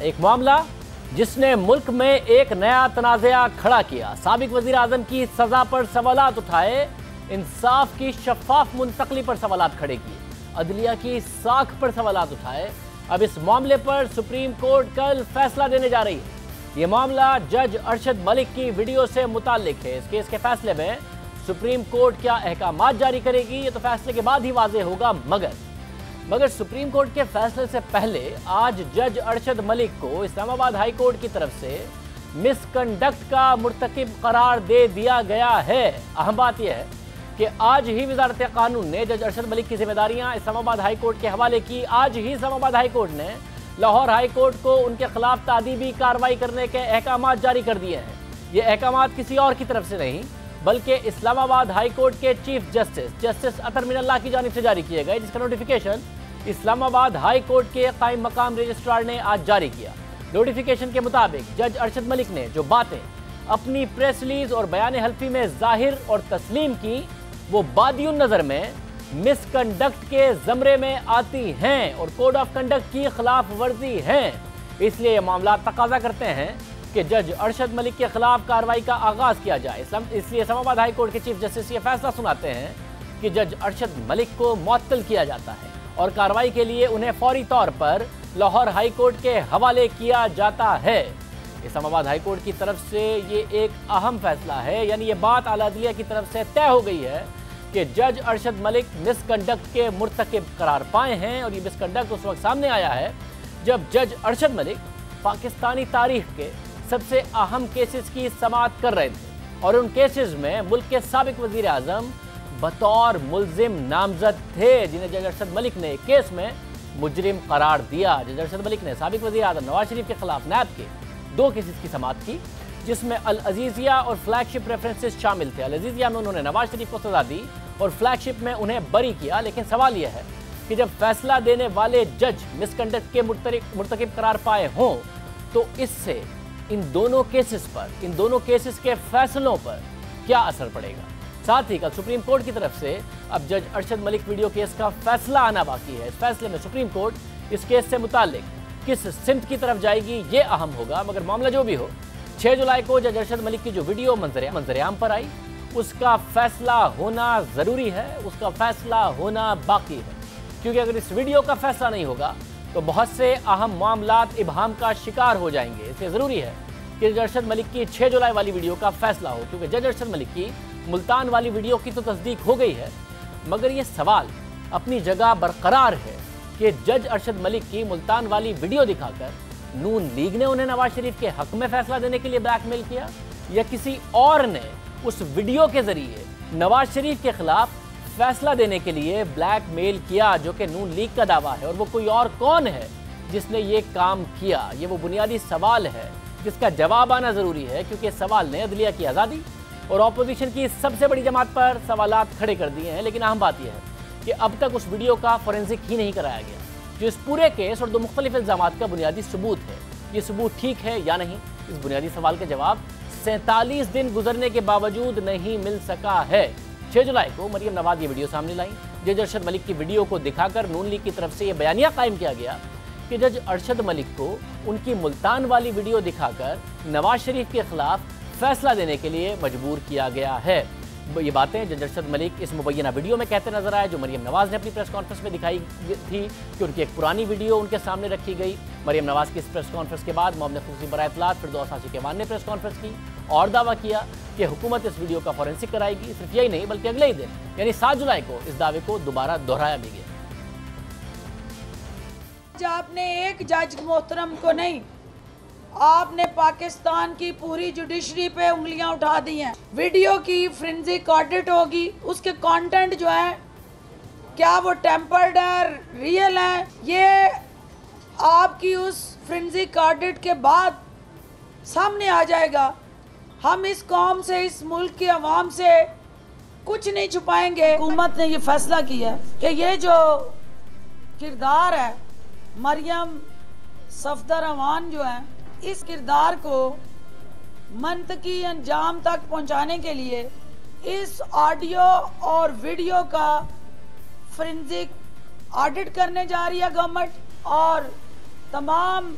एक मामला जिसने मुल्क में एक नया तनाज़ा खड़ा किया। साबिक वज़ीर आज़म की सजा पर सवालात उठाए, इंसाफ की शफाफ मुंतकली पर सवालात खड़े किए, अदलिया की साख पर सवालात उठाए। अब इस मामले पर सुप्रीम कोर्ट कल फैसला देने जा रही है। ये मामला जज अरशद मलिक की वीडियो से मुताल्लिक है। इस केस के फैसले में सुप्रीम कोर्ट क्या अहकामात जारी करेगी, ये तो फैसले के बाद ही वाज़ेह होगा। मगर सुप्रीम कोर्ट के फैसले से पहले आज जज अरशद मलिक को इस्लामाबाद हाई कोर्ट की तरफ से मिसकंडक्ट का मुर्तकिब करार दे दिया गया है। अहम बात यह है कि आज ही वज़ारत कानून ने जज अरशद मलिक की जिम्मेदारियां इस्लामाबाद हाई कोर्ट के हवाले की। आज ही इस्लामाबाद हाई कोर्ट ने लाहौर हाई कोर्ट को उनके खिलाफ तादीबी कार्रवाई करने के अहकामात जारी कर दिए हैं। ये अहकामात किसी और की तरफ से नहीं बल्कि इस्लामाबाद हाई कोर्ट के चीफ जस्टिस अतर मिनल्लाह की जानिब से जारी किए गए, जिसका नोटिफिकेशन इस्लामाबाद हाई कोर्ट के कायम मकाम रजिस्ट्रार ने आज जारी किया। नोटिफिकेशन के मुताबिक जज अरशद मलिक ने जो बातें अपनी प्रेस रिलीज और बयान हल्फी में जाहिर और तस्लीम की, वो बादियुन नज़र में मिसकंडक्ट के ज़मरे में आती हैं और कोड ऑफ कंडक्ट की खिलाफ वर्जी हैं। इसलिए ये मामला तकाजा करते हैं कि जज अरशद मलिक के खिलाफ कार्रवाई का आगाज़ किया जाए। इसलिए इस्लामाबाद हाई कोर्ट के चीफ जस्टिस ये फैसला सुनाते हैं कि जज अरशद मलिक को मुअत्तल किया जाता है और कार्रवाई के लिए उन्हें फौरी तौर पर लाहौर हाई कोर्ट के हवाले किया जाता है। इस्लामाबाद हाई कोर्ट की तरफ से ये एक अहम फैसला है, यानी ये बात आला अदलिया की तरफ से तय हो गई है कि जज अरशद मलिक मिसकंडक्ट के मुर्तकिब करार पाए हैं। और ये मिसकंडक्ट उस वक्त सामने आया है जब जज अरशद मलिक पाकिस्तानी तारीख के सबसे अहम केसेस की समाअत कर रहे थे और उन केसेस में मुल्क के साबिक वज़ीर आज़म बतौर मुल्जिम नामजद थे, जिन्हें जज अरशद मलिक ने केस में मुजरिम करार दिया। जज अरशद मलिक ने साबिक वज़ीर आज़म नवाज शरीफ के खिलाफ नैब के 2 केसेस की समाअत की, जिसमें अल अजीज़िया और फ्लैगशिप रेफरेंसेस शामिल थे। अल अजीज़िया में उन्होंने नवाज शरीफ को सजा दी और फ्लैगशिप में उन्हें बरी किया। लेकिन सवाल यह है कि जब फैसला देने वाले जज मिसकंडक्ट के मुर्तकिब करार पाए हों तो इससे इन दोनों केसेस के फैसलों पर क्या असर पड़ेगा। साथ ही कल सुप्रीम कोर्ट की तरफ से अब जज अरशद मलिक वीडियो केस का फैसला आना बाकी है। इस फैसले में सुप्रीम कोर्ट इस केस से मुताल्लिक किस सिमत की तरफ जाएगी ये अहम होगा। मगर मामला जो भी हो, 6 जुलाई को जज अरशद मलिक की जो वीडियो मंजरेआम पर आई, उसका फैसला होना ज़रूरी है, उसका फैसला होना बाकी है। क्योंकि अगर इस वीडियो का फैसला नहीं होगा तो बहुत से अहम मामलात इबहाम का शिकार हो जाएंगे। इसलिए ज़रूरी है कि जज अरशद मलिक की 6 जुलाई वाली वीडियो का फैसला हो। क्योंकि जज अरशद मलिक की मुल्तान वाली वीडियो की तो तस्दीक हो गई है, मगर ये सवाल अपनी जगह बरकरार है कि जज अरशद मलिक की मुल्तान वाली वीडियो दिखाकर नून लीग ने उन्हें नवाज शरीफ के हक में फैसला देने के लिए ब्लैकमेल किया, या किसी और ने उस वीडियो के जरिए नवाज शरीफ के खिलाफ फैसला देने के लिए ब्लैकमेल किया, जो कि नून लीग का दावा है। और वो कोई और कौन है जिसने ये काम किया, ये वो बुनियादी सवाल है जिसका जवाब आना ज़रूरी है। क्योंकि सवाल ने अदलिया की आज़ादी और अपोजिशन की सबसे बड़ी जमात पर सवालात खड़े कर दिए हैं। लेकिन अहम बात यह है कि अब तक उस वीडियो का फोरेंसिक ही नहीं कराया गया, जो इस पूरे केस और 2 मुख्तलिफ इल्ज़ामात का बुनियादी सबूत है। ये सबूत ठीक है या नहीं, इस बुनियादी सवाल का जवाब 47 दिन गुजरने के बावजूद नहीं मिल सका है। 6 जुलाई को मरियम नवाज ये वीडियो सामने लाई। जज अरशद मलिक की वीडियो को दिखाकर नून लीग की तरफ से यह बयानिया कायम किया गया कि जज अरशद मलिक को उनकी मुल्तान वाली वीडियो दिखाकर नवाज शरीफ के खिलाफ फैसला देने के लिए मजबूर किया गया है। ये बातें जज अरशद मलिक इस मुबैना वीडियो में कहते नजर आए, जो मरियम नवाज ने अपनी प्रेस कॉन्फ्रेंस में दिखाई थी कि उनकी एक पुरानी वीडियो उनके सामने रखी गई। मरियम नवाज की इस प्रेस कॉन्फ्रेंस के बाद मोहम्मद खुर्शीद बराए इत्तलात फिरदौस हाशिकेवान ने प्रेस कॉन्फ्रेंस की और दावा किया कि हुकूमत इस वीडियो का फोरेंसिक कराएगी। सिर्फ यही नहीं बल्कि अगले ही दिन यानी 7 जुलाई को इस दावे को दोबारा दोहराया भी गया। आपने एक जज मोहतरम को नहीं, आपने पाकिस्तान की पूरी जुडिशरी पे उंगलियां उठा दी हैं। वीडियो की फोरेंसिक ऑडिट होगी, उसके कंटेंट जो है क्या वो टेम्पर्ड है, रियल है, ये आपकी उस फोरेंसिक ऑडिट के बाद सामने आ जाएगा। हम इस कौम से, इस मुल्क की आवाम से कुछ नहीं छुपाएंगे। हुकूमत ने ये फैसला किया कि ये जो किरदार है मरियम सफदर अवान जो है, इस किरदार को मंतकी अंजाम तक पहुंचाने के लिए इस ऑडियो और वीडियो का फोरेंसिक ऑडिट करने जा रही है गवर्नमेंट। और तमाम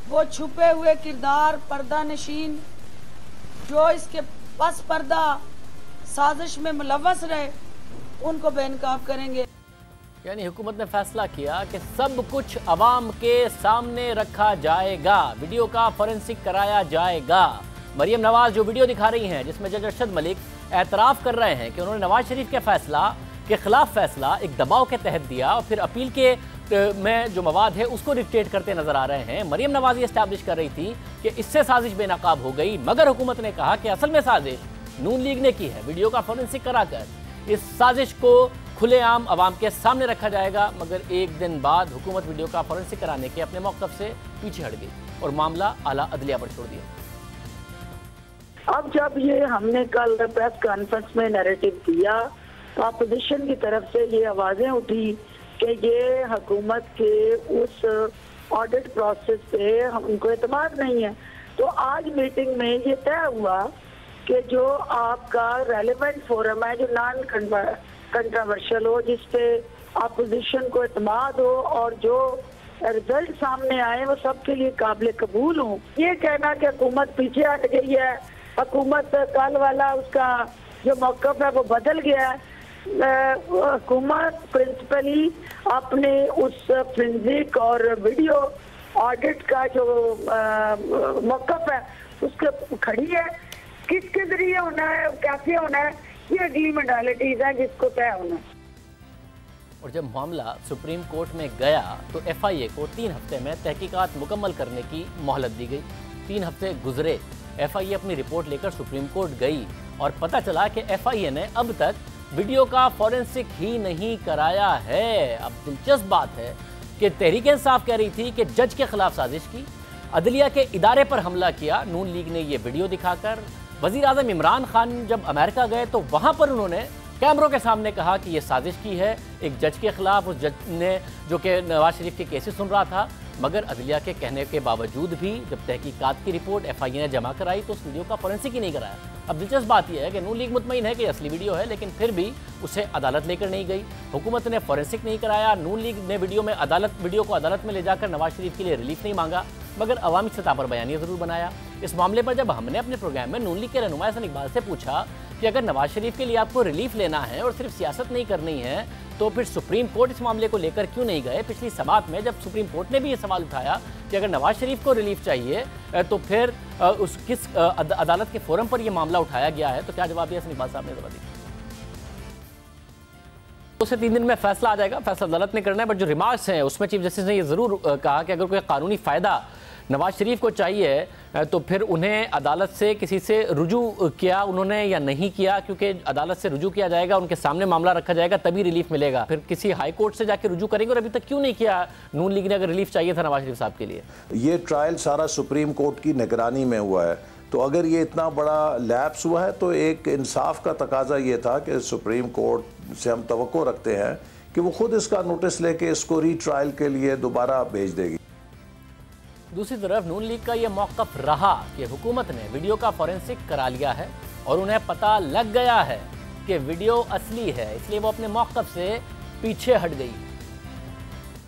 वो छुपे हुए किरदार, पर्दा नशीन जो इसके पस पर्दा साजिश में मुलव्वस रहे, उनको बेनकाब करेंगे। यानी हुकूमत ने फैसला किया कि सब कुछ अवाम के सामने रखा जाएगा, वीडियो का फॉरेंसिक कराया जाएगा। मरियम नवाज जो वीडियो दिखा रही हैं जिसमें जज अरशद मलिक एतराफ़ कर रहे हैं कि उन्होंने नवाज शरीफ के फैसला के खिलाफ फैसला एक दबाव के तहत दिया और फिर अपील के में जो मवाद है उसको डिक्टेट करते नजर आ रहे हैं। मरियम नवाज ये एस्टैब्लिश कर रही थी कि इससे साजिश बेनकाब हो गई, मगर हुकूमत ने कहा कि असल में साजिश नून लीग ने की है। वीडियो का फॉरेंसिक कराकर इस साजिश को खुलेआम अवाम के सामने रखा जाएगा, मगर एक दिन बाद हुकूमत वीडियो का फॉरेंसिक कराने के अपने मौक़िफ़ से पीछे हट गई और मामला आला अदलिया पर छोड़ दिया। अब जब ये हमने कल प्रेस कॉन्फ्रेंस में नैरेटिव दिया तो अपोजिशन की तरफ से ये आवाजें उठी कि ये हुकूमत के उस ऑडिट प्रोसेस पे हमको एतमाद नहीं है। तो आज मीटिंग में ये तय हुआ कि जो आपका रेलेवेंट फोरम है, जो नॉन कंट्रोवर्शियल हो, जिसपे अपोजिशन को एतमाद हो और जो रिजल्ट सामने आए वो सबके लिए काबिल कबूल हो। ये कहना कि हुकूमत पीछे हट गई है, हुकूमत कल वाला उसका जो मौक़िफ़ है वो बदल गया है, हुकूमत प्रिंसिपली अपने उस फोरेंसिक और वीडियो ऑडिट का जो मौक़िफ़ है उसके खड़ी है। किसके जरिए होना है, कैसे होना है, ये अगली मोडालिटीज है जिसको तय होना है। और जब मामला सुप्रीम कोर्ट में गया तो FIA को 3 हफ्ते में तहकीकात मुकम्मल करने की मोहलत दी गई। 3 हफ्ते गुजरे, FIA अपनी रिपोर्ट लेकर सुप्रीम कोर्ट गई और पता चला कि FIA ने अब तक वीडियो का फॉरेंसिक ही नहीं कराया है। अब दिलचस्प बात है कि तहरीक इंसाफ कह रही थी कि जज के खिलाफ साजिश की, अदलिया के इदारे पर हमला किया। नून लीग ने ये वीडियो दिखाकर वज़ीर आज़म इमरान खान जब अमेरिका गए तो वहाँ पर उन्होंने कैमरों के सामने कहा कि ये साजिश की है एक जज के खिलाफ, उस जज ने जो कि नवाज शरीफ के केसेस सुन रहा था। मगर अदलिया के कहने के बावजूद भी जब तहकीकात की रिपोर्ट FIA ने जमा कराई तो उस वीडियो का फॉरेंसिक ही नहीं कराया। अब दिलचस्प बात यह है कि नून लीग मुतमईन है कि असली वीडियो है, लेकिन फिर भी उसे अदालत लेकर नहीं गई। हुकूमत ने फॉरेंसिक नहीं कराया। नून लीग ने वीडियो को अदालत में ले जाकर नवाज शरीफ के लिए रिलीफ नहीं मांगा, मगर अवामी सतह पर बयानिया ज़रूर बनाया। इस मामले पर जब हमने अपने प्रोग्राम में नून लीग के रहनुमा हसन इकबाल से पूछा कि अगर नवाज शरीफ के लिए आपको रिलीफ लेना है और सिर्फ सियासत नहीं करनी है तो फिर सुप्रीम कोर्ट इस मामले को लेकर क्यों नहीं गए। पिछली समात में जब सुप्रीम कोर्ट ने भी ये सवाल उठाया कि अगर नवाज शरीफ को रिलीफ चाहिए तो फिर उस किस अदालत के फोरम पर यह मामला उठाया गया है, तो क्या जवाब दिया हसन इकबाल साहब ने? जवाब दिया 2 से 3 दिन में फैसला आ जाएगा, फैसला अदालत ने करना है। बट जो रिमार्क्स हैं उसमें चीफ जस्टिस ने यह ज़रूर कहा कि अगर कोई कानूनी फ़ायदा नवाज शरीफ को चाहिए तो फिर उन्हें अदालत से किसी से रुजू किया उन्होंने या नहीं किया, क्योंकि अदालत से रुजू किया जाएगा, उनके सामने मामला रखा जाएगा, तभी रिलीफ मिलेगा। फिर किसी हाई कोर्ट से जाके रुजू करेंगे और अभी तक क्यों नहीं किया नून लीग ने अगर रिलीफ चाहिए था नवाज शरीफ साहब के लिए? ये ट्रायल सारा सुप्रीम कोर्ट की निगरानी में हुआ है, तो अगर ये इतना बड़ा लैप्स हुआ है तो एक इंसाफ का तकाजा ये था कि सुप्रीम कोर्ट से हम तवक्को रखते हैं कि वो खुद इसका नोटिस लेके इसको रीट्रायल के लिए दोबारा भेज देगी। दूसरी तरफ नून लीग का यह मौक़िफ़ रहा कि हुकूमत ने वीडियो का फॉरेंसिक करा लिया है और उन्हें पता लग गया है कि वीडियो असली है, इसलिए वो अपने मौक़िफ़ से पीछे हट गई।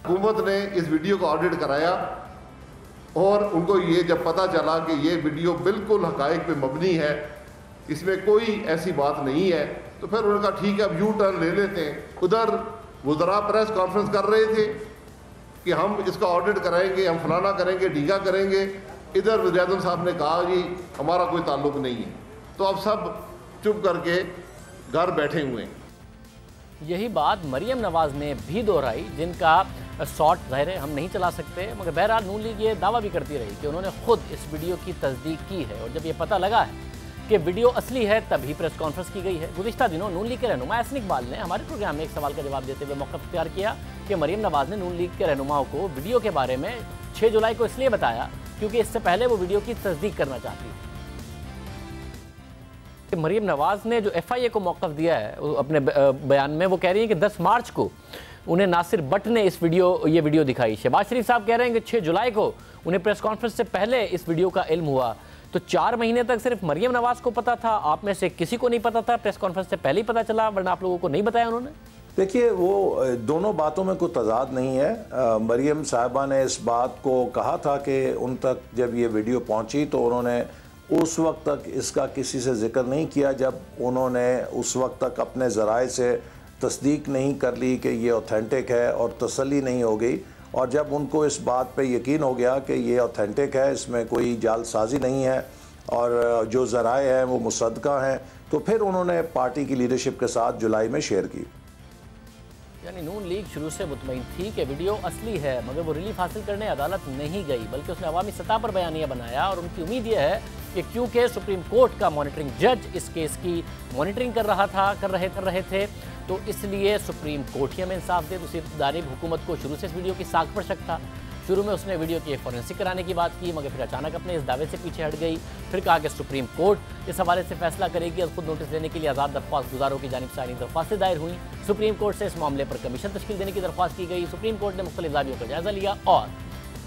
हुकूमत ने इस वीडियो का ऑडिट कराया और उनको ये जब पता चला कि ये वीडियो बिल्कुल हक़ाइक़ पे मबनी है, इसमें कोई ऐसी बात नहीं है, तो फिर उन्होंने कहा ठीक है अब यू टर्न ले लेते हैं। उधर वज़रा प्रेस कॉन्फ्रेंस कर रहे थे कि हम इसका ऑडिट कराएंगे, हम फलाना करेंगे, ढीका करेंगे। इधर वज़ीर आज़म साहब ने कहा जी हमारा कोई ताल्लुक़ नहीं है, तो अब सब चुप करके घर बैठे हुए हैं। यही बात मरियम नवाज ने भी दोहराई, जिनका शॉट ज़ाहिर है हम नहीं चला सकते, मगर बहरहाल नून लीग ये दावा भी करती रही कि उन्होंने खुद इस वीडियो की तस्दीक की है और जब ये पता लगा है कि वीडियो असली है तभी प्रेस कॉन्फ्रेंस की गई है। गुज़िश्ता दिनों नून लीग के रहनुमा हसन इकबाल ने हमारे प्रोग्राम में एक सवाल का जवाब देते हुए मौक़िफ़ इख्तियार किया कि मरियम नवाज ने नून लीग के रहनुमाओं को वीडियो के बारे में 6 जुलाई को इसलिए बताया क्योंकि इससे पहले वो वीडियो की तस्दीक करना चाहती थी। मरियम नवाज ने जो FIA को मौक़िफ़ दिया है अपने बयान में, वो कह रही है कि 10 मार्च को उन्हें नासिर बट ने ये वीडियो दिखाई। शहबाज शरीफ साहब कह रहे हैं कि 6 जुलाई को उन्हें प्रेस कॉन्फ्रेंस से पहले इस वीडियो का इल्म हुआ। तो 4 महीने तक सिर्फ मरियम नवाज को पता था, आप में से किसी को नहीं पता था, प्रेस कॉन्फ्रेंस से पहले ही पता चला, वरना आप लोगों को नहीं बताया उन्होंने? देखिए, वो दोनों बातों में कोई तजाद नहीं है। मरियम साहिबा ने इस बात को कहा था कि उन तक जब ये वीडियो पहुंची तो उन्होंने उस वक्त तक इसका किसी से जिक्र नहीं किया जब उन्होंने उस वक्त तक अपने ज़राए से तस्दीक नहीं कर ली कि ये ऑथेंटिक है और तसल्ली नहीं हो गई। और जब उनको इस बात पे यकीन हो गया कि ये ऑथेंटिक है, इसमें कोई जालसाजी नहीं है और जो ज़राए हैं वो मुसद्दक़ा हैं, तो फिर उन्होंने पार्टी की लीडरशिप के साथ जुलाई में शेयर की। यानी नून लीग शुरू से मुतमईन थी कि वीडियो असली है, मगर वो रिलीफ हासिल करने अदालत नहीं गई, बल्कि उसने अवामी सतह पर बयानिया बनाया। और उनकी उम्मीद यह है कि क्योंकि सुप्रीम कोर्ट का मॉनिटरिंग जज इस केस की मॉनिटरिंग कर रहे थे, तो इसलिए सुप्रीम कोर्ट ही हमें इंसाफ दे। दूसरी जानिब हुकूमत को शुरू से इस वीडियो की साख पर शक था। शुरू में उसने वीडियो की फॉरेंसिक कराने की बात की, मगर फिर अचानक अपने इस दावे से पीछे हट गई। फिर कहा कि सुप्रीम कोर्ट इस हवाले से फैसला करेगी। और खुद नोटिस देने के लिए आज़ाद दरख्वास्त गुजारों की जानिब से आईनी दरख्वास्तें दायर हुई। सुप्रीम कोर्ट से इस मामले पर कमीशन तश्कील देने की दरख्वास्त की गई। सुप्रीम कोर्ट ने मुख्तलिफ दावियों का जायजा लिया और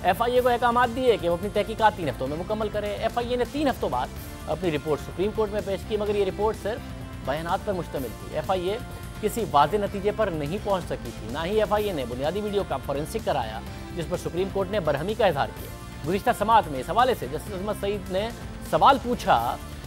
FIA को अहकाम दिए कि वो अपनी तहकीकात 3 हफ्तों में मुकम्मल करे। FIA ने 3 हफ्तों बाद अपनी रिपोर्ट सुप्रीम कोर्ट में पेश की, मगर ये रिपोर्ट सिर्फ बयानात पर मुश्तमिल थी। FIA किसी वाज़ेह नतीजे पर नहीं पहुंच सकी थी। ना ही FIA ने बुनियादी वीडियो का फॉरेंसिक कराया, जिस पर सुप्रीम कोर्ट ने बरहमी का इजहार किया। गुज़िश्ता समाअत में इस हवाले से जस्टिस अहमद सईद ने सवाल पूछा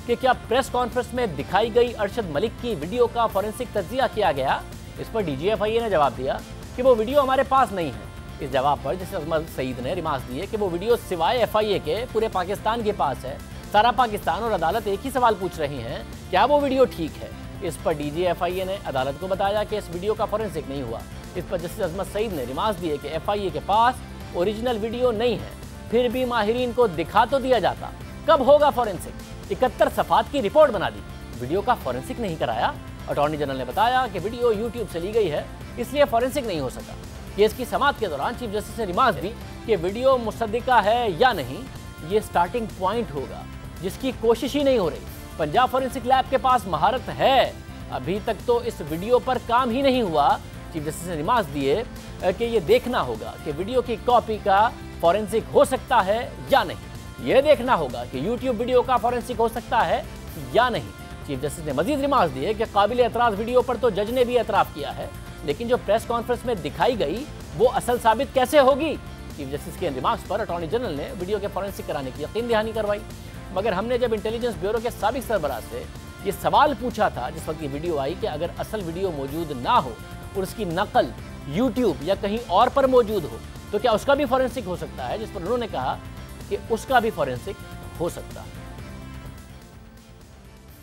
कि क्या प्रेस कॉन्फ्रेंस में दिखाई गई अरशद मलिक की वीडियो का फॉरेंसिक तज्जिया किया गया। इस पर DG FIA ने जवाब दिया कि वो वीडियो हमारे पास नहीं है। इस जवाब पर जस्टिस अहमद सईद ने रिमार्क्स दिए कि वो वीडियो सिवाय FIA के पूरे पाकिस्तान के पास है। सारा पाकिस्तान और अदालत एक ही सवाल पूछ रही हैं, क्या वो वीडियो ठीक है। इस पर DG FIA ने अदालत को बताया कि इस वीडियो का फॉरेंसिक नहीं हुआ। इस पर जस्टिस अहमद सईद ने रिमार्क्स दिए कि FIA के पास ओरिजिनल वीडियो नहीं है, फिर भी माहिरीन को दिखा तो दिया जाता, कब होगा फॉरेंसिक। 71 सफ़ात की रिपोर्ट बना दी, वीडियो का फॉरेंसिक नहीं कराया। अटॉर्नी जनरल ने बताया कि वीडियो यूट्यूब से ली गई है, इसलिए फॉरेंसिक नहीं हो सका। केस की समाअत के दौरान चीफ जस्टिस ने रिमार्क्स दी कि वीडियो मुसद्दिका है या नहीं, ये स्टार्टिंग पॉइंट होगा जिसकी कोशिश ही नहीं हो रही। पंजाब फॉरेंसिक लैब के पास महारत है, अभी तक तो इस वीडियो पर काम ही नहीं हुआ। चीफ जस्टिस ने रिमार्क्स दिए कि ये देखना होगा कि वीडियो की कॉपी का फॉरेंसिक हो सकता है या नहीं। ये देखना होगा कि यूट्यूब वीडियो का फॉरेंसिक हो सकता है या नहीं। चीफ जस्टिस ने मजीद रिमार्क्स दिए कि काबिल एतराज़ वीडियो पर तो जज ने भी एतराफ़ किया है, लेकिन जो प्रेस कॉन्फ्रेंस में दिखाई गई वो असल साबित कैसे होगी। चीफ जस्टिस के रिमार्क्स पर अटॉर्नी जनरल ने वीडियो के फॉरेंसिक कराने की यकीन दहानी करवाई। मगर हमने जब इंटेलिजेंस ब्यूरो के साबिक सरबराह से ये सवाल पूछा था जिस वक्त ये वीडियो आई कि अगर असल वीडियो मौजूद ना हो और उसकी नकल यूट्यूब या कहीं और पर मौजूद हो, तो क्या उसका भी फॉरेंसिक हो सकता है, जिस पर उन्होंने कहा कि उसका भी फॉरेंसिक हो सकता है।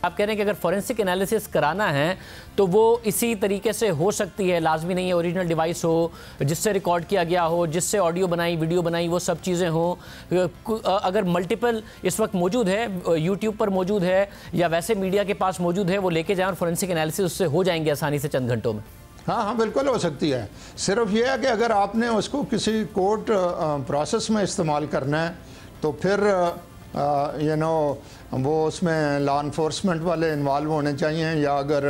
आप कह रहे हैं कि अगर फॉरेंसिक एनालिसिस कराना है तो वो इसी तरीके से हो सकती है, लाजमी नहीं है ओरिजिनल डिवाइस हो जिससे रिकॉर्ड किया गया हो, जिससे ऑडियो बनाई वीडियो बनाई वो सब चीज़ें हों। अगर मल्टीपल इस वक्त मौजूद है, यूट्यूब पर मौजूद है या वैसे मीडिया के पास मौजूद है, वो लेके जाएं और फॉरेंसिक एनालिसिस उससे हो जाएंगे आसानी से चंद घंटों में। हाँ, बिल्कुल हो सकती है। सिर्फ ये है कि अगर आपने उसको किसी कोर्ट प्रोसेस में इस्तेमाल करना है तो फिर वो उसमें लॉ इन्फोर्समेंट वाले इन्वॉल्व होने चाहिए, या अगर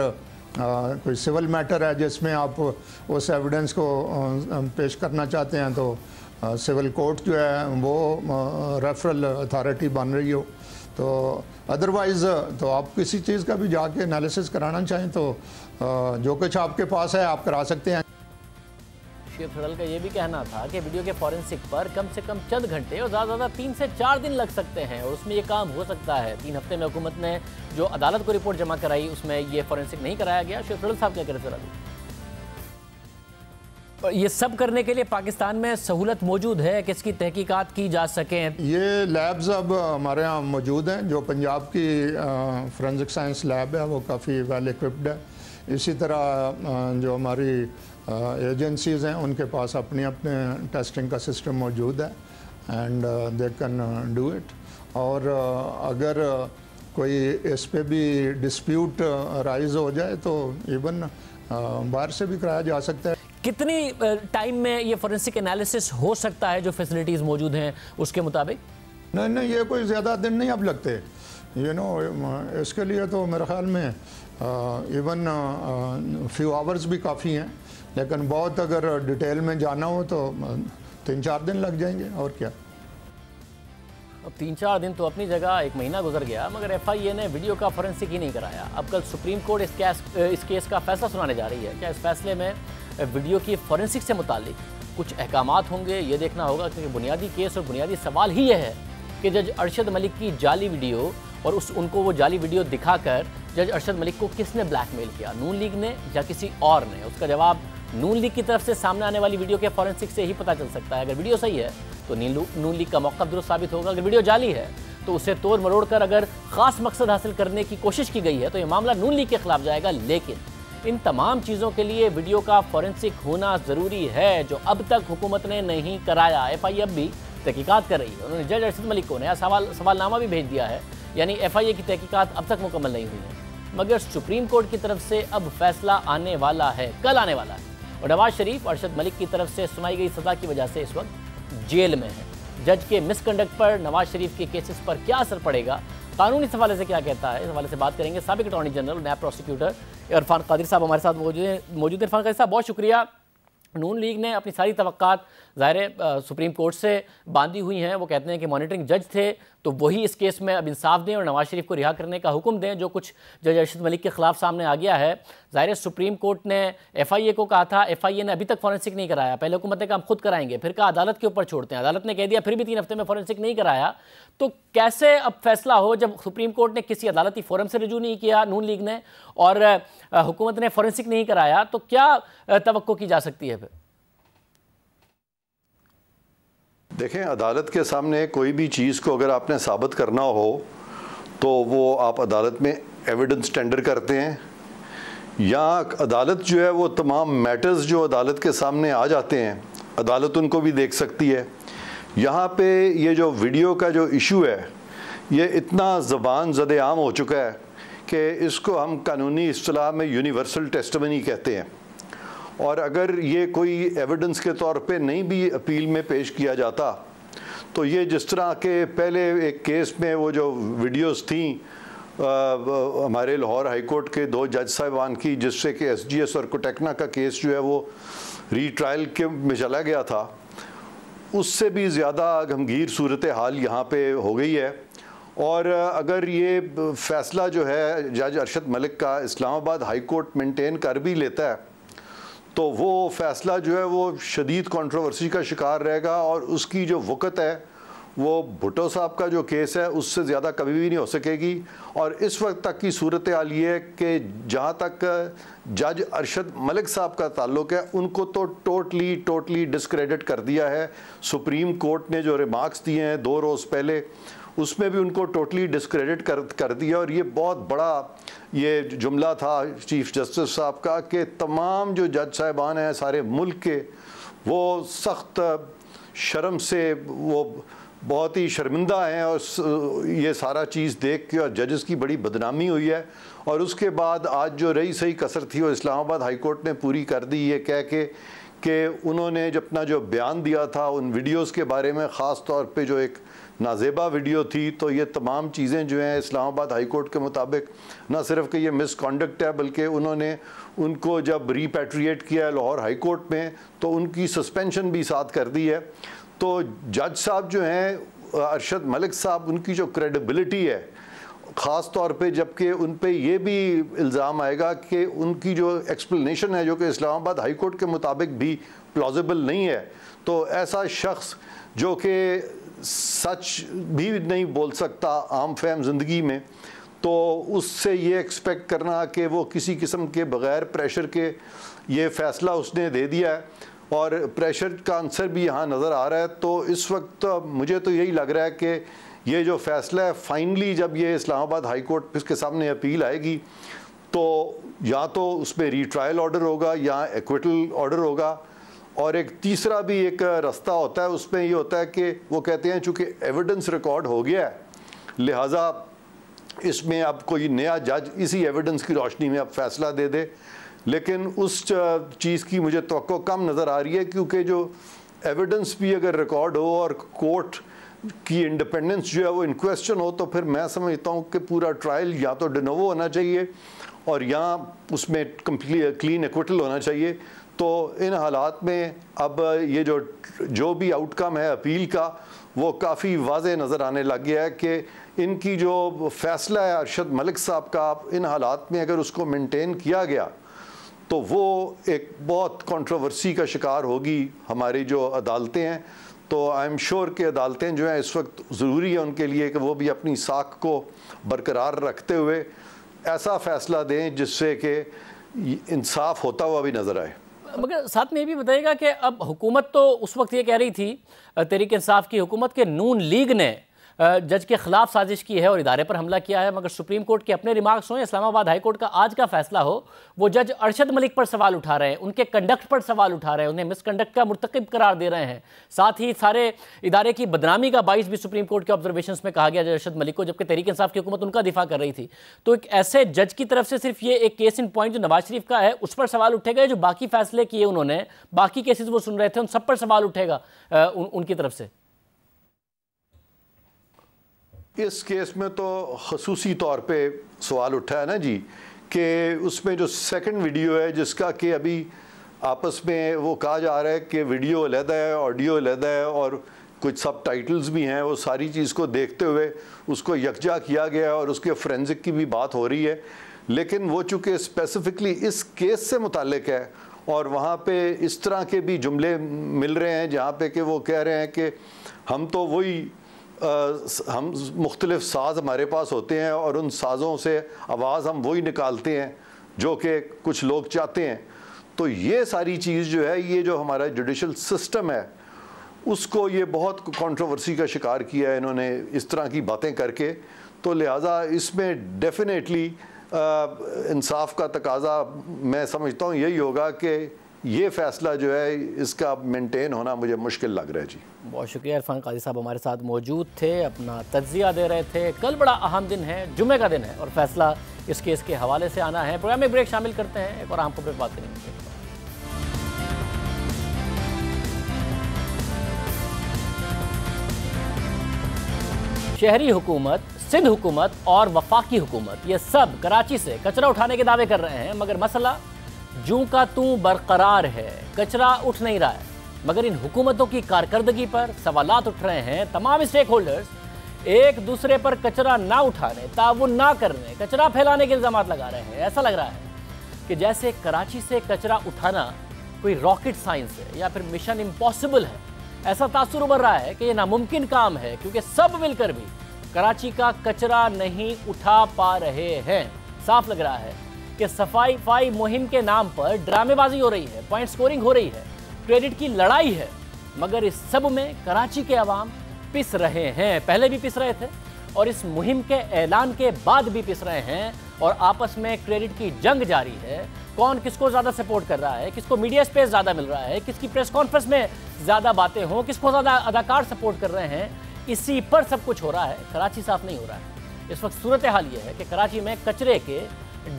कोई सिविल मैटर है जिसमें आप उस एविडेंस को पेश करना चाहते हैं तो सिविल कोर्ट जो है वो रेफरल अथॉरिटी बन रही हो। तो अदरवाइज़ तो आप किसी चीज़ का भी जाके एनालिसिस कराना चाहें तो जो कुछ आपके पास है आप करा सकते हैं। शेख फड़ल का ये भी कहना था कि वीडियो के फॉरेंसिक पर कम से कम चंद घंटे और ज़्यादा 3 से 4 दिन लग सकते हैं और उसमें ये काम हो सकता है। 3 हफ्ते में हुकूमत ने जो अदालत को रिपोर्ट जमा कराई उसमें ये फॉरेंसिक नहीं कराया गया। शेख फड़ल साहब क्या कह रहे थे? ये सब करने के लिए पाकिस्तान में सहूलत मौजूद है कि इसकी तहकीकात की जा सके। ये लैब्स अब हमारे यहाँ मौजूद हैं। जो पंजाब की फोरेंसिक साइंस लैब है वो काफ़ी वेल इक्विप्ड है। इसी तरह जो हमारी एजेंसीज़ हैं उनके पास अपने टेस्टिंग का सिस्टम मौजूद है and they can do it. और अगर कोई इस पे भी डिस्प्यूट राइज हो जाए तो इवन बाहर से भी कराया जा सकता है। कितनी टाइम में ये फॉरेंसिक एनालिसिस हो सकता है जो फैसिलिटीज़ मौजूद हैं उसके मुताबिक? नहीं, ये कोई ज़्यादा दिन नहीं अब लगते। इसके लिए तो मेरे ख्याल में इवन फ्यू आवर्स भी काफ़ी हैं, लेकिन बहुत अगर डिटेल में जाना हो तो 3-4 दिन लग जाएंगे और क्या। अब 3-4 दिन तो अपनी जगह, 1 महीना गुजर गया, मगर FIA ने वीडियो का फॉरेंसिक ही नहीं कराया। अब कल सुप्रीम कोर्ट इस केस का फैसला सुनाने जा रही है। क्या इस फैसले में वीडियो की फॉरेंसिक से मुतालिक कुछ अहकामात होंगे, ये देखना होगा, क्योंकि बुनियादी केस और बुनियादी सवाल ही यह है कि जज अरशद मलिक की जाली वीडियो और उनको वो जाली वीडियो दिखाकर जज अरशद मलिक को किसने ब्लैकमेल किया, नून लीग ने या किसी और ने? उसका जवाब नून लीग की तरफ से सामने आने वाली वीडियो के फॉरेंसिक से ही पता चल सकता है। अगर वीडियो सही है तो नून लीग का मौक़िफ़ दुरुस्त साबित होगा। अगर वीडियो जाली है तो उसे तोड़ मरोड़ कर अगर ख़ास मकसद हासिल करने की कोशिश की गई है तो ये मामला नून लीग के खिलाफ जाएगा। लेकिन इन तमाम चीज़ों के लिए वीडियो का फॉरेंसिक होना ज़रूरी है, जो अब तक हुकूमत ने नहीं कराया। FIA अब भी तहकीकात कर रही है। उन्होंने जज अरशद मलिक को नया सवालनामा भी भेज दिया है, यानी FIA की तहकीकात अब तक मुकम्मल नहीं हुई है। मगर सुप्रीम कोर्ट की तरफ से अब फैसला आने वाला है, कल आने वाला है। और नवाज शरीफ अरशद मलिक की तरफ से सुनाई गई सज़ा की वजह से इस वक्त जेल में है। जज के मिसकंडक्ट पर नवाज शरीफ के केसेस पर क्या असर पड़ेगा, कानूनी इस हवाले से क्या कहता है, इस हवाले से बात करेंगे। साबिक अटॉर्नी जनरल नैब प्रोसिक्यूटर इरफान कादिर साहब हमारे साथ मौजूद हैं। इरफान कादिर साहब, बहुत शुक्रिया। नून लीग ने अपनी सारी तवक्कात ज़ाहिर सुप्रीम कोर्ट से बांधी हुई हैं। वो कहते हैं कि मॉनिटरिंग जज थे तो वही इस केस में अब इंसाफ दें और नवाज शरीफ को रिहा करने का हुक्म दें, जो कुछ जज अरशद मलिक के खिलाफ सामने आ गया है। ज़ाहिर सुप्रीम कोर्ट ने FIA को कहा था, FIA ने अभी तक फॉरेंसिक नहीं कराया। पहले हुकूमत ने कहा हम खुद कराएंगे, फिर कहा अदालत के ऊपर छोड़ते हैं। अदालत ने कह दिया फिर भी 3 हफ्ते में फॉरेंसिक नहीं कराया। तो कैसे अब फैसला हो जब सुप्रीम कोर्ट ने किसी अदालती फोरम से रुजू नहीं किया नून लीग ने और हुकूमत ने फॉरेंसिक नहीं कराया, तो क्या तवक्को की जा सकती है फिर? देखें, अदालत के सामने कोई भी चीज़ को अगर आपने साबित करना हो तो वो आप अदालत में एविडेंस टेंडर करते हैं, या अदालत जो है वो तमाम मैटर्स जो अदालत के सामने आ जाते हैं अदालत उनको भी देख सकती है। यहाँ पे ये जो वीडियो का जो इशू है ये इतना ज़बान ज़द-ए-आम हो चुका है कि इसको हम कानूनी इस्तिलाह में यूनिवर्सल टेस्टिमनी कहते हैं। और अगर ये कोई एविडेंस के तौर पे नहीं भी अपील में पेश किया जाता तो ये जिस तरह के पहले एक केस में वो जो वीडियोस थी हमारे लाहौर हाई कोर्ट के 2 जज साहिबान की, जिससे कि SGS और कोटेकना का केस जो है वो रीट्रायल के में चला गया था, उससे भी ज़्यादा गंभीर सूरत हाल यहाँ पे हो गई है। और अगर ये फ़ैसला जो है जज अरशद मलिक का इस्लामाबाद हाई कोर्ट मेंटेन कर भी लेता है तो वो फ़ैसला जो है वो शदीद कंट्रोवर्सी का शिकार रहेगा और उसकी जो वक़्त है वो भुट्टो साहब का जो केस है उससे ज़्यादा कभी भी नहीं हो सकेगी। और इस वक्त तक की सूरत हाल ये है कि जहाँ तक जज अरशद मलिक साहब का ताल्लुक़ है उनको तो टोटली डिस्क्रेडिट कर दिया है। सुप्रीम कोर्ट ने जो रिमार्क्स दिए हैं 2 रोज़ पहले उसमें भी उनको टोटली डिस्क्रेडिट कर दिया। और ये बहुत बड़ा ये जुमला था चीफ जस्टिस साहब का कि तमाम जो जज साहिबान हैं सारे मुल्क के, वो सख्त शर्म से वो बहुत ही शर्मिंदा हैं और ये सारा चीज़ देख के, और जजेस की बड़ी बदनामी हुई है। और उसके बाद आज जो रही सही कसर थी वो इस्लामाबाद हाई कोर्ट ने पूरी कर दी, ये कह के कि उन्होंने जब अपना जो बयान दिया था उन वीडियोस के बारे में, ख़ास तौर पे जो एक नाजेबा वीडियो थी, तो ये तमाम चीज़ें जो हैं इस्लामाबाद हाई कोर्ट के मुताबिक ना सिर्फ कि ये मिसकॉन्डक्ट है बल्कि उन्होंने उनको जब रिपैट्रिएट किया है लाहौर हाई कोर्ट में तो उनकी सस्पेंशन भी साथ कर दी है। तो जज साहब जो हैं अरशद मलिक साहब, उनकी जो क्रेडिबिलिटी है ख़ास तौर पे, जबकि उन पे ये भी इल्ज़ाम आएगा कि उनकी जो एक्सप्लेनेशन है जो कि इस्लामाबाद हाई कोर्ट के मुताबिक भी प्लॉजिबल नहीं है, तो ऐसा शख्स जो कि सच भी नहीं बोल सकता आम फहम ज़िंदगी में, तो उससे ये एक्सपेक्ट करना कि वो किसी किस्म के बग़ैर प्रेशर के ये फ़ैसला उसने दे दिया है और प्रेशर का आंसर भी यहाँ नज़र आ रहा है। तो इस वक्त मुझे तो यही लग रहा है कि ये जो फ़ैसला है फाइनली जब ये इस्लामाबाद हाई कोर्ट इसके सामने अपील आएगी तो या तो उसमें रीट्रायल ऑर्डर होगा या एक्विटल ऑर्डर होगा। और एक तीसरा भी एक रास्ता होता है, उसमें ये होता है कि वो कहते हैं चूँकि एविडेंस रिकॉर्ड हो गया है लिहाजा इसमें अब कोई नया जज इसी एविडेंस की रोशनी में अब फैसला दे दे। लेकिन उस चीज़ की मुझे तवक्को कम नज़र आ रही है, क्योंकि जो एविडेंस भी अगर रिकॉर्ड हो और कोर्ट की इंडिपेंडेंस जो है वो इन क्वेश्चन हो, तो फिर मैं समझता हूँ कि पूरा ट्रायल या तो डिनोवो होना चाहिए और या उसमें क्लीन एक्विटल होना चाहिए। तो इन हालात में अब ये जो भी आउटकम है अपील का वो काफ़ी वाज़े नज़र आने लग गया है कि इनकी जो फ़ैसला है अरशद मलिक साहब का, इन हालात में अगर उसको मेंटेन किया गया तो वो एक बहुत कंट्रोवर्सी का शिकार होगी हमारी जो अदालतें हैं। तो आई एम श्योर कि अदालतें जो हैं इस वक्त ज़रूरी है उनके लिए कि वो भी अपनी साख को बरकरार रखते हुए ऐसा फ़ैसला दें जिससे कि इंसाफ होता हुआ भी नज़र आए। मगर साथ में ये भी बताइएगा कि अब हुकूमत तो उस वक्त ये कह रही थी, तहरीक इंसाफ की हुकूमत के नून लीग ने जज के खिलाफ साजिश की है और इदारे पर हमला किया है, मगर सुप्रीम कोर्ट के अपने रिमार्क्स हों, इस्लामाबाद हाई कोर्ट का आज का फैसला हो, वो जज अरशद मलिक पर सवाल उठा रहे हैं, उनके कंडक्ट पर सवाल उठा रहे हैं, उन्हें मिसकंडक्ट का मुर्तकिब करार दे रहे हैं। साथ ही सारे इदारे की बदनामी का बाइस भी सुप्रीम कोर्ट के ऑब्जर्वेशंस में कहा गया जज अरशद मलिक को, जबकि तहरीक इंसाफ की हुकूमत उनका दिफा कर रही थी। तो एक ऐसे जज की तरफ से सिर्फ ये एक केस इन पॉइंट जो नवाज शरीफ का है उस पर सवाल उठेगा, जो बाकी फैसले किए उन्होंने, बाकी केसेस वो सुन रहे थे, उन सब पर सवाल उठेगा उनकी तरफ से? इस केस में तो खसूसी तौर पे सवाल उठा है ना जी कि उसमें जो सेकंड वीडियो है जिसका कि अभी आपस में वो कहा जा रहा है कि वीडियो अलग है, ऑडियो अलग है और कुछ सब टाइटल्स भी हैं, वो सारी चीज़ को देखते हुए उसको यकजा किया गया और उसके फोरेंसिक की भी बात हो रही है। लेकिन वो चूँकि स्पेसिफिकली इस केस से मुतालिक है और वहाँ पे इस तरह के भी जुमले मिल रहे हैं जहाँ पे कि वो कह रहे हैं कि हम तो वही हम मुख्तलिफ साज हमारे पास होते हैं और उन साज़ों से आवाज़ हम वही निकालते हैं जो कि कुछ लोग चाहते हैं। तो ये सारी चीज़ जो है, ये जो हमारा जुडिशल सिस्टम है उसको ये बहुत कंट्रोवर्सी का शिकार किया है इन्होंने इस तरह की बातें करके। तो लिहाजा इसमें डेफिनेटली इंसाफ का तकाजा मैं समझता हूँ यही होगा कि ये फ़ैसला जो है इसका मेंटेन होना मुझे मुश्किल लग रहा है जी। बहुत शुक्रिया। इरफान काजी साहब हमारे साथ मौजूद थे, अपना तज्जिया दे रहे थे। कल बड़ा अहम दिन है, जुमे का दिन है और फैसला इस केस के हवाले से आना है। प्रोग्राम में ब्रेक शामिल करते हैं, एक और अहम खबर पर बात करेंगे। शहरी हुकूमत, सिंध हुकूमत और वफाकी हुकूमत ये सब कराची से कचरा उठाने के दावे कर रहे हैं, मगर मसला जूं का तूं बरकरार है, कचरा उठ नहीं रहा है। मगर इन हुकूमतों की कारकर्दगी पर सवालात उठ रहे हैं। तमाम स्टेक होल्डर्स एक दूसरे पर कचरा ना उठाने, ताउन ना करने, कचरा फैलाने के इल्जाम लगा रहे हैं। ऐसा लग रहा है कि जैसे कराची से कचरा उठाना कोई रॉकेट साइंस है या फिर मिशन इम्पॉसिबल है। ऐसा तासुर उभर रहा है कि यह नामुमकिन काम है, क्योंकि सब मिलकर भी कराची का कचरा नहीं उठा पा रहे हैं। साफ लग रहा है कि सफाई मुहिम के नाम पर ड्रामेबाजी हो रही है, पॉइंट स्कोरिंग हो रही है, क्रेडिट की लड़ाई है, मगर इस सब में कराची के अवाम पिस रहे हैं। पहले भी पिस रहे थे और इस मुहिम के ऐलान के बाद भी पिस रहे हैं और आपस में क्रेडिट की जंग जारी है। कौन किसको ज़्यादा सपोर्ट कर रहा है, किसको मीडिया स्पेस ज़्यादा मिल रहा है, किसकी प्रेस कॉन्फ्रेंस में ज़्यादा बातें हों, किसको ज़्यादा अदाकार सपोर्ट कर रहे हैं, इसी पर सब कुछ हो रहा है। कराची साफ नहीं हो रहा है। इस वक्त सूरत हाल ये है कि कराची में कचरे के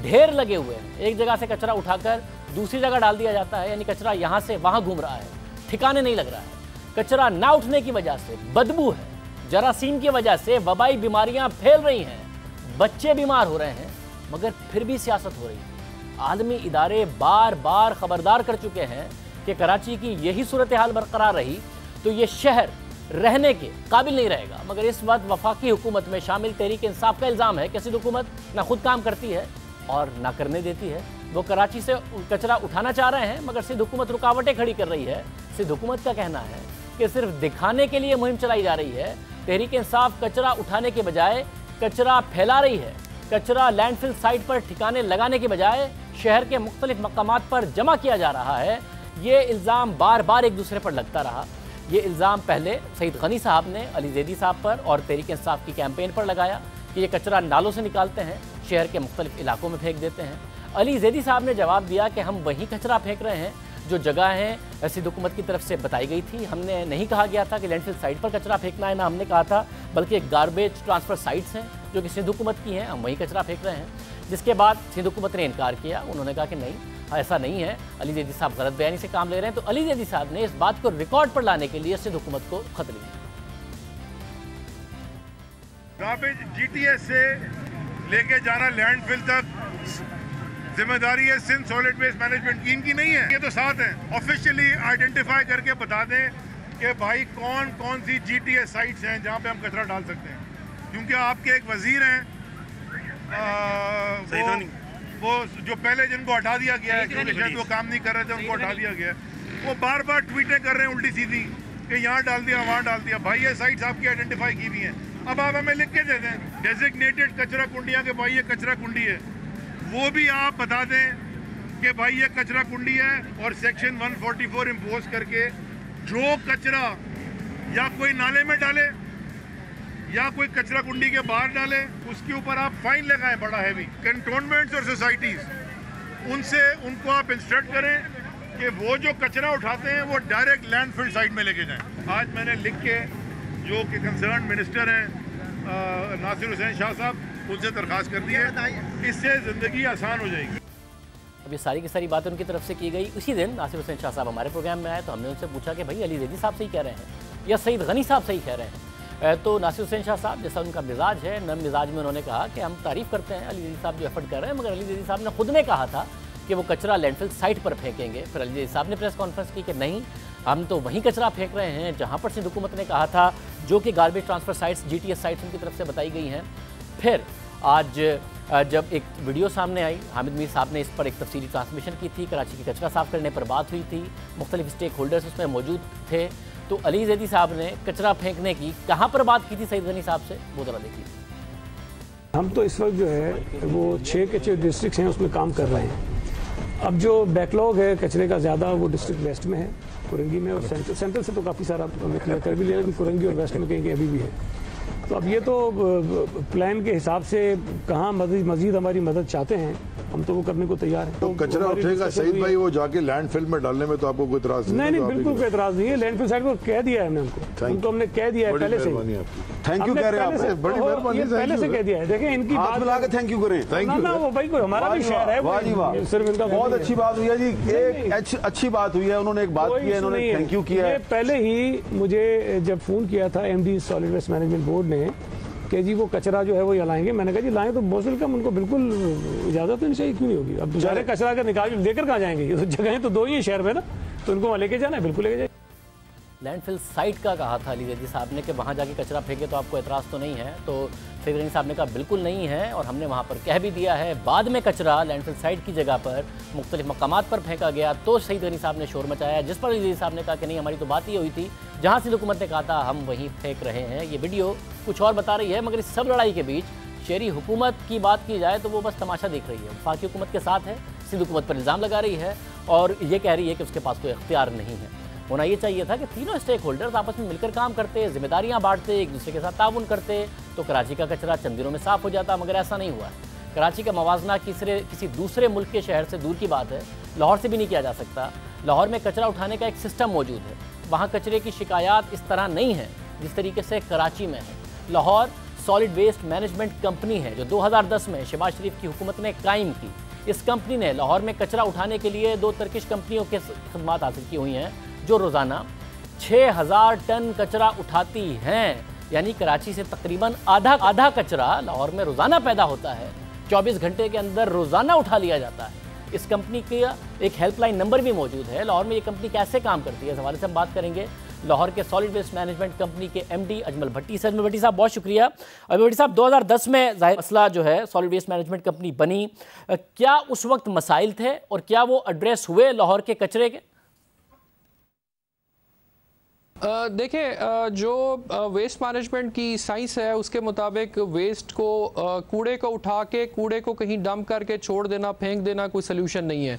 ढेर लगे हुए हैं। एक जगह से कचरा उठाकर दूसरी जगह डाल दिया जाता है, यानी कचरा यहाँ से वहाँ घूम रहा है, ठिकाने नहीं लग रहा है। कचरा ना उठने की वजह से बदबू है, जरासीम की वजह से वबाई बीमारियाँ फैल रही हैं, बच्चे बीमार हो रहे हैं, मगर फिर भी सियासत हो रही है। आलमी इदारे बार बार खबरदार कर चुके हैं कि कराची की यही सूरत हाल बरकरार रही तो ये शहर रहने के काबिल नहीं रहेगा। मगर इस वक्त वफाकी हुकूमत में शामिल तहरीक इंसाफ का इल्ज़ाम है कि सिंध हुकूमत ना खुद काम करती है और ना करने देती है। वो कराची से कचरा उठाना चाह रहे हैं, मगर सिंध हुकूमत रुकावटें खड़ी कर रही है। सिंध हुकूमत का कहना है कि सिर्फ दिखाने के लिए मुहिम चलाई जा रही है। तहरीक इंसाफ कचरा उठाने के बजाय कचरा फैला रही है। कचरा लैंडफिल साइट पर ठिकाने लगाने के बजाय शहर के मुख्तलिफ मकामात पर जमा किया जा रहा है। ये इल्ज़ाम बार बार एक दूसरे पर लगता रहा। ये इल्ज़ाम पहले सईद गनी साहब ने अली जैदी साहब पर और तहरीक इंसाफ की कैंपेन पर लगाया कि ये कचरा नालों से निकालते हैं, शहर के मुख्तलिफ इलाकों में फेंक देते हैं। अली जैदी साहब ने जवाब दिया कि हम वहीं कचरा फेंक रहे हैं जो जगह है सिंध हुकूमत की तरफ से बताई गई थी। हमने नहीं कहा गया था कि लैंडफिल साइट पर कचरा फेंकना है, ना हमने कहा था, बल्कि गार्बेज ट्रांसफ़र साइट्स हैं जो कि सिंध हुकूमत की हैं, हम वहीं कचरा फेंक रहे हैं। जिसके बाद सिंध हुकूमत ने इनकार किया। उन्होंने कहा कि नहीं, ऐसा नहीं है, अली जैदी साहब गलत बयानी से काम ले रहे हैं। तो अली जैदी साहब ने इस बात को रिकॉर्ड पर लाने के लिए सिंध हुकूमत को खत लिखा। गार्बेज जीटीएस से लेके जाना लैंडफिल तक जिम्मेदारी है सिंध सॉलिड वेस्ट मैनेजमेंट की, इनकी नहीं है। ये तो साथ हैं, ऑफिशियली आइडेंटिफाई करके बता दें कि भाई कौन कौन सी GTS साइट्स हैं जहाँ पे हम कचरा डाल सकते हैं, क्योंकि आपके एक वजीर हैं वो जो पहले जिनको हटा दिया गया है क्योंकि शायद वो काम नहीं कर रहे थे, उनको हटा दिया गया है, वो बार बार ट्वीटें कर रहे हैं उल्टी सीधी कि यहाँ डाल दिया वहाँ डाल दिया। भाई ये साइट्स आपकी आइडेंटिफाई की हुई हैं, अब आप हमें लिख के दे दें डेजिग्नेटेड कचरा कुंडियाँ के भाई ये कचरा कुंडी है, वो भी आप बता दें कि भाई ये कचरा कुंडी है और सेक्शन 144 इम्पोज करके जो कचरा या कोई नाले में डाले या कोई कचरा कुंडी के बाहर डाले उसके ऊपर आप फाइन लगाएं बड़ा हैवी। कैंटोनमेंट्स और सोसाइटीज़ उनसे उनको आप इंस्ट्रक्ट करें कि वो जो कचरा उठाते हैं वो डायरेक्ट लैंडफिल साइट में लेके जाएं। आज मैंने लिख के जो कि कंसर्न मिनिस्टर हैं नासिर हुसैन शाह साहब, उनसे दरख्वास्त कर दी है, इससे ज़िंदगी आसान हो जाएगी। अब ये सारी की सारी बातें उनकी तरफ से की गई। उसी दिन नासिर हुसैन शाह साहब हमारे प्रोग्राम में आए तो हमने उनसे पूछा कि भाई अली ज़ैदी साहब सही कह रहे हैं या सईद गनी साहब सही कह रहे हैं। तो नासिर हुसैन शाह साहब, जैसा उनका मिजाज है, नम मिजाज में उन्होंने कहा कि हम तारीफ़ करते हैं अली ज़ैदी साहब जो एफर्ट कर रहे हैं, मगर अली ज़ैदी साहब ने खुद ने कहा था कि वो कचरा लैंडफिल साइट पर फेंकेंगे। फिर अली ज़ैदी साहब ने प्रेस कॉन्फ्रेंस की कि नहीं, हम तो वहीं कचरा फेंक रहे हैं जहाँ पर सिंध हुकूमत ने कहा था, जो कि garbage transfer sites GTS sites उनकी तरफ से बताई गई हैं। फिर आज जब एक वीडियो सामने आई, हामिद मीर साहब ने इस पर एक तफसीली ट्रांसमिशन की थी, कराची की कचरा साफ़ करने पर बात हुई थी, मुख्तलिफ स्टेक होल्डर्स उसमें मौजूद थे। तो अली ज़ैदी साहब ने कचरा फेंकने की कहाँ पर बात की थी सईद गनी साहब से, वो ज़रा देखिए। हम तो इस वक्त जो है वो 6 के 6 डिस्ट्रिक्ट हैं उसमें काम कर रहे हैं। अब जो बैकलॉग है कचरे का ज़्यादा वो डिस्ट्रिक्ट वेस्ट में है, कुरंगी में, और सेंट्रल से तो काफ़ी सारा क्लियर कर भी लिया, लेकिन कुरंगी और वेस्ट में कहीं अभी भी है। तो अब ये तो प्लान के हिसाब से कहाँ मजीद हमारी मदद चाहते हैं, हम तो वो करने को तैयार हैं। तो कचरा उठेगा सईद भाई, वो जाके लैंडफिल में डालने में तो आपको कोई इतराज़ नहीं? नहीं, बिल्कुल कोई इतराज़ नहीं है। लैंडफिल साइड को कह दिया है हमने, उनको हमने कह दिया है पहले से। थैंक यू कह रहे हैं आप, बड़ी मेहरबानी, पहले से कह दिया है। देखें इनकी बात मिला के थैंक यू करें। थैंक यू वो भाई कोई हमारा भी शहर है, वाह जी वाह, सिर्फ इनका बहुत अच्छी बात हुई है जी, एक अच्छी बात हुई है, उन्होंने एक बात की है, इन्होंने थैंक यू किया है। पहले ही मुझे जब फ़ोन किया था MD solid waste management board ने कि जी वो कचरा जो है वो लाएंगे, मैंने कहा जी लाएं तो मोस्ट वेलकम, उनको बिल्कुल इजाज़त नहीं चाहिए, क्यों नहीं होगी। अब बेचारे कचरा का निकाल लेकर कहाँ जाएंगे, ये तो जगहें तो 2 ही है शहर में ना, तो उनको वहाँ लेके जाना है, बिल्कुल लेके जाए। लैंडफिल साइट का कहा था अली ज़ैदी साहब ने कि वहाँ जाके कचरा फेंके तो आपको एतराज़ तो नहीं है, तो सईद गनी साहब ने कहा बिल्कुल नहीं है, और हमने वहाँ पर कह भी दिया है। बाद में कचरा लैंडफिल साइट की जगह पर मुख्तलिफ मकामात पर फेंका गया तो सईद गनी साहब ने शोर मचाया, जिस पर अली ज़ैदी साहब ने कहा कि नहीं, हमारी तो बात ही हुई थी, जहाँ सिंध हुकूमत ने कहा था हम वहीं फेंक रहे हैं। ये वीडियो कुछ और बता रही है, मगर इस सब लड़ाई के बीच शहरी हुकूमत की बात की जाए तो वो बस तमाशा देख रही है, वफाकी हुकूमत के साथ है, सिंध हुकूमत पर इल्ज़ाम लगा रही है और ये कह रही है कि उसके पास कोई इख्तियार नहीं है। होना ये चाहिए था कि तीनों स्टेक होल्डर्स आपस में मिलकर काम करते, जिम्मेदारियां बांटते, एक दूसरे के साथ ताउन करते, तो कराची का कचरा चंद दिनों में साफ़ हो जाता, मगर ऐसा नहीं हुआ है। कराची का मवाजना किसी दूसरे मुल्क के शहर से दूर की बात है, लाहौर से भी नहीं किया जा सकता। लाहौर में कचरा उठाने का एक सिस्टम मौजूद है, वहाँ कचरे की शिकायत इस तरह नहीं है जिस तरीके से कराची में है। Lahore solid waste management company है जो 2010 में शहबाज शरीफ की हुकूमत ने कायम की। इस कंपनी ने लाहौर में कचरा उठाने के लिए 2 तुर्किश कंपनियों के खदमात हासिल की हुई हैं, जो रोज़ाना 6000 टन कचरा उठाती हैं। यानी कराची से तकरीबन आधा कचरा लाहौर में रोज़ाना पैदा होता है, 24 घंटे के अंदर रोज़ाना उठा लिया जाता है। इस कंपनी का एक हेल्पलाइन नंबर भी मौजूद है। लाहौर में ये कंपनी कैसे काम करती है, इस हवाले से हम बात करेंगे लाहौर के सॉलिड वेस्ट मैनेजमेंट कंपनी के MD अजमल भट्टी से। अजमल भट्टी साहब बहुत शुक्रिया। अजमल भट्टी साहब, 2010 में ज़ाहिर मसला जो है सॉलिड वेस्ट मैनेजमेंट कंपनी बनी, क्या उस वक्त मसाइल थे और क्या वो एड्रेस हुए लाहौर के कचरे के? देखिए, जो वेस्ट मैनेजमेंट की साइंस है उसके मुताबिक वेस्ट को कूड़े को उठा के कूड़े को कहीं डंप करके छोड़ देना, फेंक देना कोई सल्यूशन नहीं है।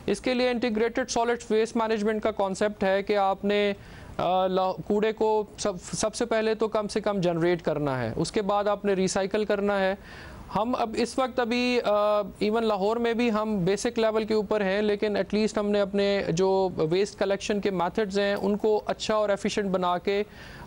इसके लिए इंटीग्रेटेड सॉलिड वेस्ट मैनेजमेंट का कॉन्सेप्ट है कि आपने कूड़े को सबसे पहले तो कम से कम जनरेट करना है, उसके बाद आपने रिसाइकल करना है। हम अब इस वक्त अभी इवन लाहौर में भी हम बेसिक लेवल के ऊपर हैं, लेकिन एटलीस्ट हमने अपने जो वेस्ट कलेक्शन के मेथड्स हैं उनको अच्छा और एफिशिएंट बना के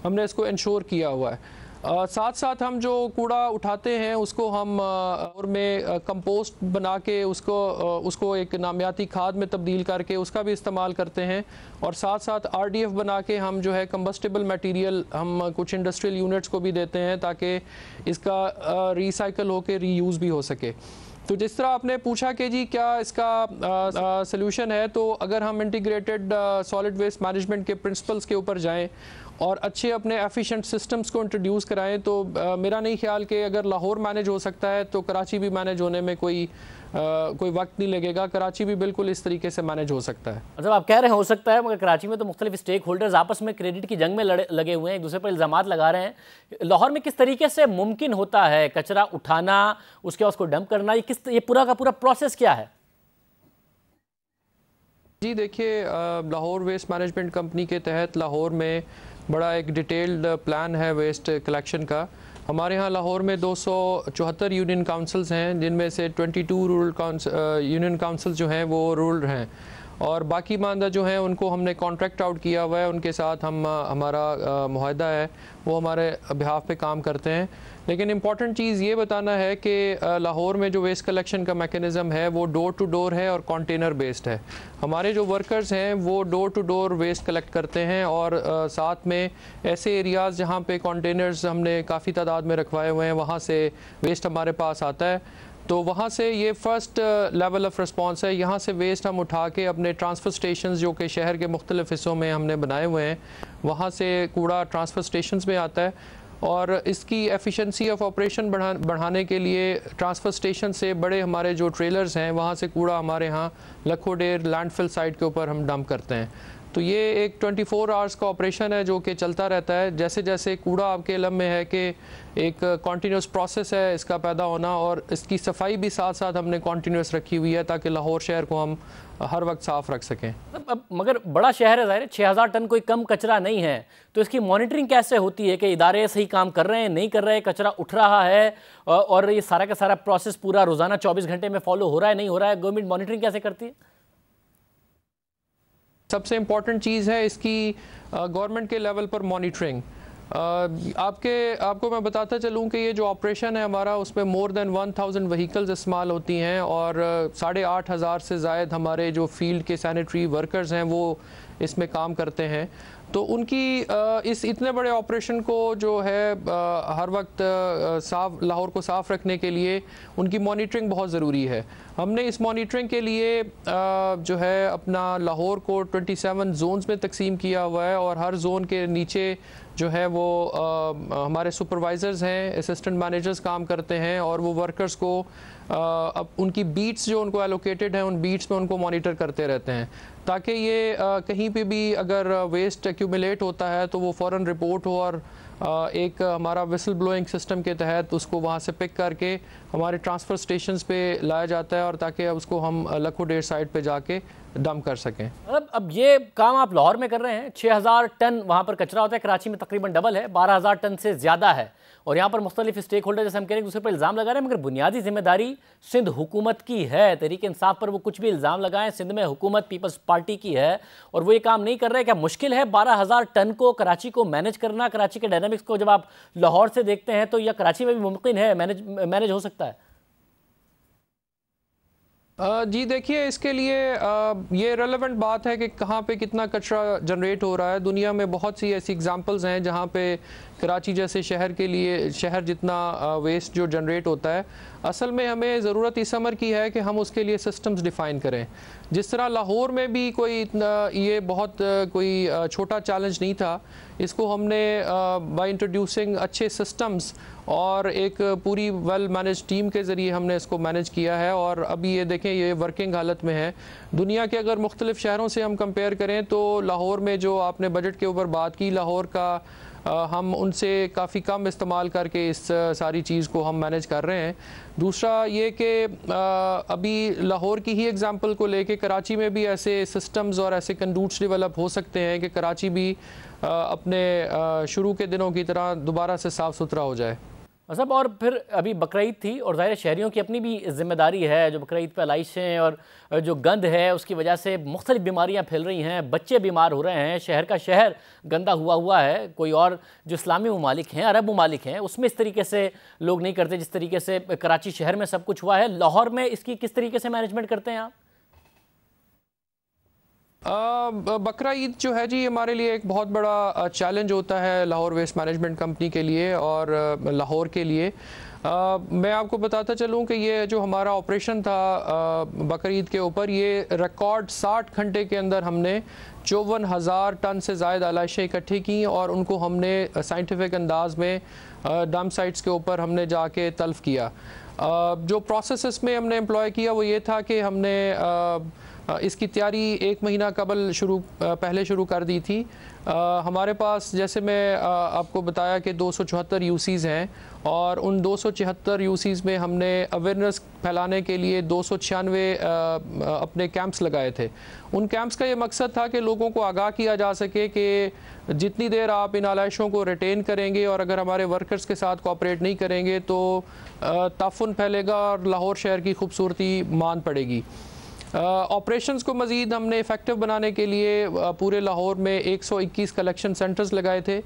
हमने इसको इंश्योर किया हुआ है। साथ साथ हम जो कूड़ा उठाते हैं उसको हम और में कंपोस्ट बना के उसको एक नामियाती खाद में तब्दील करके उसका भी इस्तेमाल करते हैं, और साथ साथ RDF बना के हम जो है कंबस्टेबल मटेरियल हम कुछ इंडस्ट्रियल यूनिट्स को भी देते हैं ताकि इसका रिसाइकल होकर रीयूज़ भी हो सके। तो जिस तरह आपने पूछा कि जी क्या इसका सलूशन है, तो अगर हम इंटीग्रेटेड सॉलिड वेस्ट मैनेजमेंट के प्रिंसिपल्स के ऊपर जाएं और अच्छे अपने एफिशिएंट सिस्टम्स को इंट्रोड्यूस कराएं, तो मेरा नहीं ख्याल कि अगर लाहौर मैनेज हो सकता है तो कराची भी मैनेज होने में कोई वक्त नहीं लगेगा। कराची भी बिल्कुल इस तरीके से मैनेज हो सकता है। मतलब आप कह रहे हैं हो सकता है, मगर कराची में तो मुख्तलिफ स्टेक होल्डर्स आपस में क्रेडिट की जंग में लगे हुए हैं, एक दूसरे पर इल्ज़ामात लगा रहे हैं। लाहौर में किस तरीके से मुमकिन होता है कचरा उठाना, उसके बाद उसको डंप करना, ये पूरा का पूरा प्रोसेस क्या है? जी देखिए, लाहौर वेस्ट मैनेजमेंट कंपनी के तहत लाहौर में बड़ा एक डिटेल्ड प्लान है वेस्ट कलेक्शन का। हमारे यहाँ लाहौर में 274 यूनियन काउंसिल्स हैं, जिनमें से 22 रूरल यूनियन काउंसिल जो हैं वो रूरल हैं, और बाकी मानदा जो हैं उनको हमने कॉन्ट्रैक्ट आउट किया हुआ है, उनके साथ हमारा मुआहदा है, वो हमारे बिहाफ पे काम करते हैं। लेकिन इम्पॉर्टेंट चीज़ ये बताना है कि लाहौर में जो वेस्ट कलेक्शन का मैकेनिज़्म है वो डोर टू डोर है और कंटेनर बेस्ड है। हमारे जो वर्कर्स हैं वो door to door waste collect करते हैं, और साथ में ऐसे एरियाज़ जहाँ पे कंटेनर्स हमने काफ़ी तादाद में रखवाए हुए हैं वहाँ से वेस्ट हमारे पास आता है। तो वहाँ से ये फ़र्स्ट लेवल ऑफ़ रिस्पॉन्स है। यहाँ से वेस्ट हम उठा के अपने ट्रांसफ़र स्टेशंस जो कि शहर के मुख्तलिफ़ हिस्सों में हमने बनाए हुए हैं, वहाँ से कूड़ा ट्रांसफ़र स्टेशंस में आता है, और इसकी एफिशिएंसी ऑफ ऑपरेशन बढ़ाने के लिए ट्रांसफ़र स्टेशन से बड़े हमारे जो ट्रेलर्स हैं वहाँ से कूड़ा हमारे यहाँ लखोडेर लैंडफिल साइट के ऊपर हम डंप करते हैं। तो ये एक 24 आवर्स का ऑपरेशन है जो कि चलता रहता है। जैसे जैसे कूड़ा आपके इल्म में है कि एक कॉन्टीन्यूस प्रोसेस है इसका पैदा होना, और इसकी सफाई भी साथ साथ हमने कॉन्टीन्यूस रखी हुई है ताकि लाहौर शहर को हम हर वक्त साफ़ रख सकें। अब मगर बड़ा शहर है, ज़ाहिर है 6000 टन कोई कम कचरा नहीं है, तो इसकी मॉनिटरिंग कैसे होती है कि इदारे सही काम कर रहे हैं, नहीं कर रहे हैं, कचरा उठ रहा है, और ये सारा का सारा प्रोसेस पूरा रोज़ाना 24 घंटे में फॉलो हो रहा है, नहीं हो रहा है, गवर्नमेंट मॉनिटरिंग कैसे करती है? सबसे इम्पॉर्टेंट चीज़ है इसकी गवर्नमेंट के लेवल पर मॉनिटरिंग। आपको मैं बताता चलूँ कि ये जो ऑपरेशन है हमारा, उसमें मोर देन 1000 व्हीकल्स इस्तेमाल होती हैं, और 8500 से ज़ायद हमारे जो फील्ड के सैनिटरी वर्कर्स हैं वो इसमें काम करते हैं। तो उनकी इस इतने बड़े ऑपरेशन को जो है हर वक्त लाहौर को साफ़ रखने के लिए उनकी मॉनिटरिंग बहुत ज़रूरी है। हमने इस मॉनिटरिंग के लिए जो है अपना लाहौर को 27 जोन्स में तकसीम किया हुआ है, और हर जोन के नीचे जो है वो हमारे सुपरवाइज़र्स हैं, असिस्टेंट मैनेजर्स काम करते हैं, और वो वर्कर्स को अब उनकी बीट्स जो उनको एलोकेटेड हैं उन बीट्स में उनको मॉनिटर करते रहते हैं, ताकि ये कहीं पे भी अगर वेस्ट एक्यूमुलेट होता है तो वो फ़ौरन रिपोर्ट हो, और एक हमारा विसल ब्लोइंग सिस्टम के तहत उसको वहाँ से पिक करके हमारे ट्रांसफ़र स्टेशंस पे लाया जाता है, और ताकि उसको हम लखोडेर साइड पे जाके डंप कर सकें। अब ये काम आप लाहौर में कर रहे हैं, 6000 टन वहाँ पर कचरा होता है, कराची में तकरीबन डबल है, 12000 टन से ज़्यादा है, और यहाँ पर मुख्तलिफ स्टेक होल्डर जैसे हम कह रहे हैं दूसरे पर इल्ज़ाम लगा रहे हैं, मगर बुनियादी जिम्मेदारी सिंध हुकूमत की है। तहरीक इंसाफ पर वो कुछ भी इल्ज़ाम लगाएं, सिंध में हुकूमत पीपल्स पार्टी की है और वो ये काम नहीं कर रहे। क्या मुश्किल है 12000 टन को कराची को मैनेज करना? कराची के डायनामिक्स को जब आप लाहौर से देखते हैं तो यह कराची में भी मुमकिन है, मैनेज हो सकता है? जी देखिए, इसके लिए ये रेलेवेंट बात है कि कहाँ पे कितना कचरा जनरेट हो रहा है। दुनिया में बहुत सी ऐसी एग्जांपल्स हैं जहाँ पे कराची जैसे शहर के लिए शहर जितना वेस्ट जो जनरेट होता है। असल में हमें ज़रूरत इस अमर की है कि हम उसके लिए सिस्टम्स डिफ़ाइन करें। जिस तरह लाहौर में भी कोई इतना ये बहुत कोई छोटा चैलेंज नहीं था, इसको हमने बाय इंट्रोड्यूसिंग अच्छे सिस्टम्स और एक पूरी वेल मैनेज टीम के ज़रिए हमने इसको मैनेज किया है, और अभी ये देखें ये वर्किंग हालत में है। दुनिया के अगर मुख्तलिफ़ शहरों से हम कंपेयर करें तो लाहौर में जो आपने बजट के ऊपर बात की, लाहौर का हम उनसे काफ़ी कम इस्तेमाल करके इस सारी चीज़ को हम मैनेज कर रहे हैं। दूसरा ये कि अभी लाहौर की ही एग्ज़ाम्पल को लेके कराची में भी ऐसे सिस्टम्स और ऐसे कंडूट्स डेवलप हो सकते हैं कि कराची भी अपने शुरू के दिनों की तरह दोबारा से साफ़ सुथरा हो जाए। मतलब और फिर अभी बकरीद थी और ज़ाहिर शहरियों की अपनी भी जिम्मेदारी है, जो बकरीद पे आलाइशें और जो गंद है उसकी वजह से मुख्तलिफ बीमारियां फैल रही हैं, बच्चे बीमार हो रहे हैं, शहर का शहर गंदा हुआ है। कोई और जो इस्लामी ममालिक हैं, अरब ममालिक हैं, उसमें इस तरीके से लोग नहीं करते जिस तरीके से कराची शहर में सब कुछ हुआ है। लाहौर में इसकी किस तरीके से मैनेजमेंट करते हैं आप? बकरा ईद जो है जी हमारे लिए एक बहुत बड़ा चैलेंज होता है लाहौर वेस्ट मैनेजमेंट कंपनी के लिए और लाहौर के लिए। मैं आपको बताता चलूं कि ये जो हमारा ऑपरेशन था बकरीद के ऊपर, ये रिकॉर्ड 60 घंटे के अंदर हमने 54,000 टन से ज़ायद आलाइशें इकट्ठी की और उनको हमने साइंटिफिक अंदाज में डंप साइट्स के ऊपर हमने जाके तल्फ किया। जो प्रोसेस इसमें हमने एम्प्लॉय किया वो ये था कि हमने इसकी तैयारी 1 महीना पहले शुरू कर दी थी। हमारे पास, जैसे मैं आपको बताया कि 274 यूसीज़ हैं और उन 274 यूसीज़ में हमने अवेयरनेस फैलाने के लिए 296 अपने कैंप्स लगाए थे। उन कैंप्स का ये मकसद था कि लोगों को आगाह किया जा सके कि जितनी देर आप इन आलाइशों को रिटेन करेंगे और अगर हमारे वर्कर्स के साथ कोऑपरेट नहीं करेंगे तो ताफुन फैलेगा और लाहौर शहर की खूबसूरती मान पड़ेगी। ऑपरेशंस को मज़ीद हमने इफ़ेक्टिव बनाने के लिए पूरे लाहौर में 121 कलेक्शन सेंटर्स लगाए थे,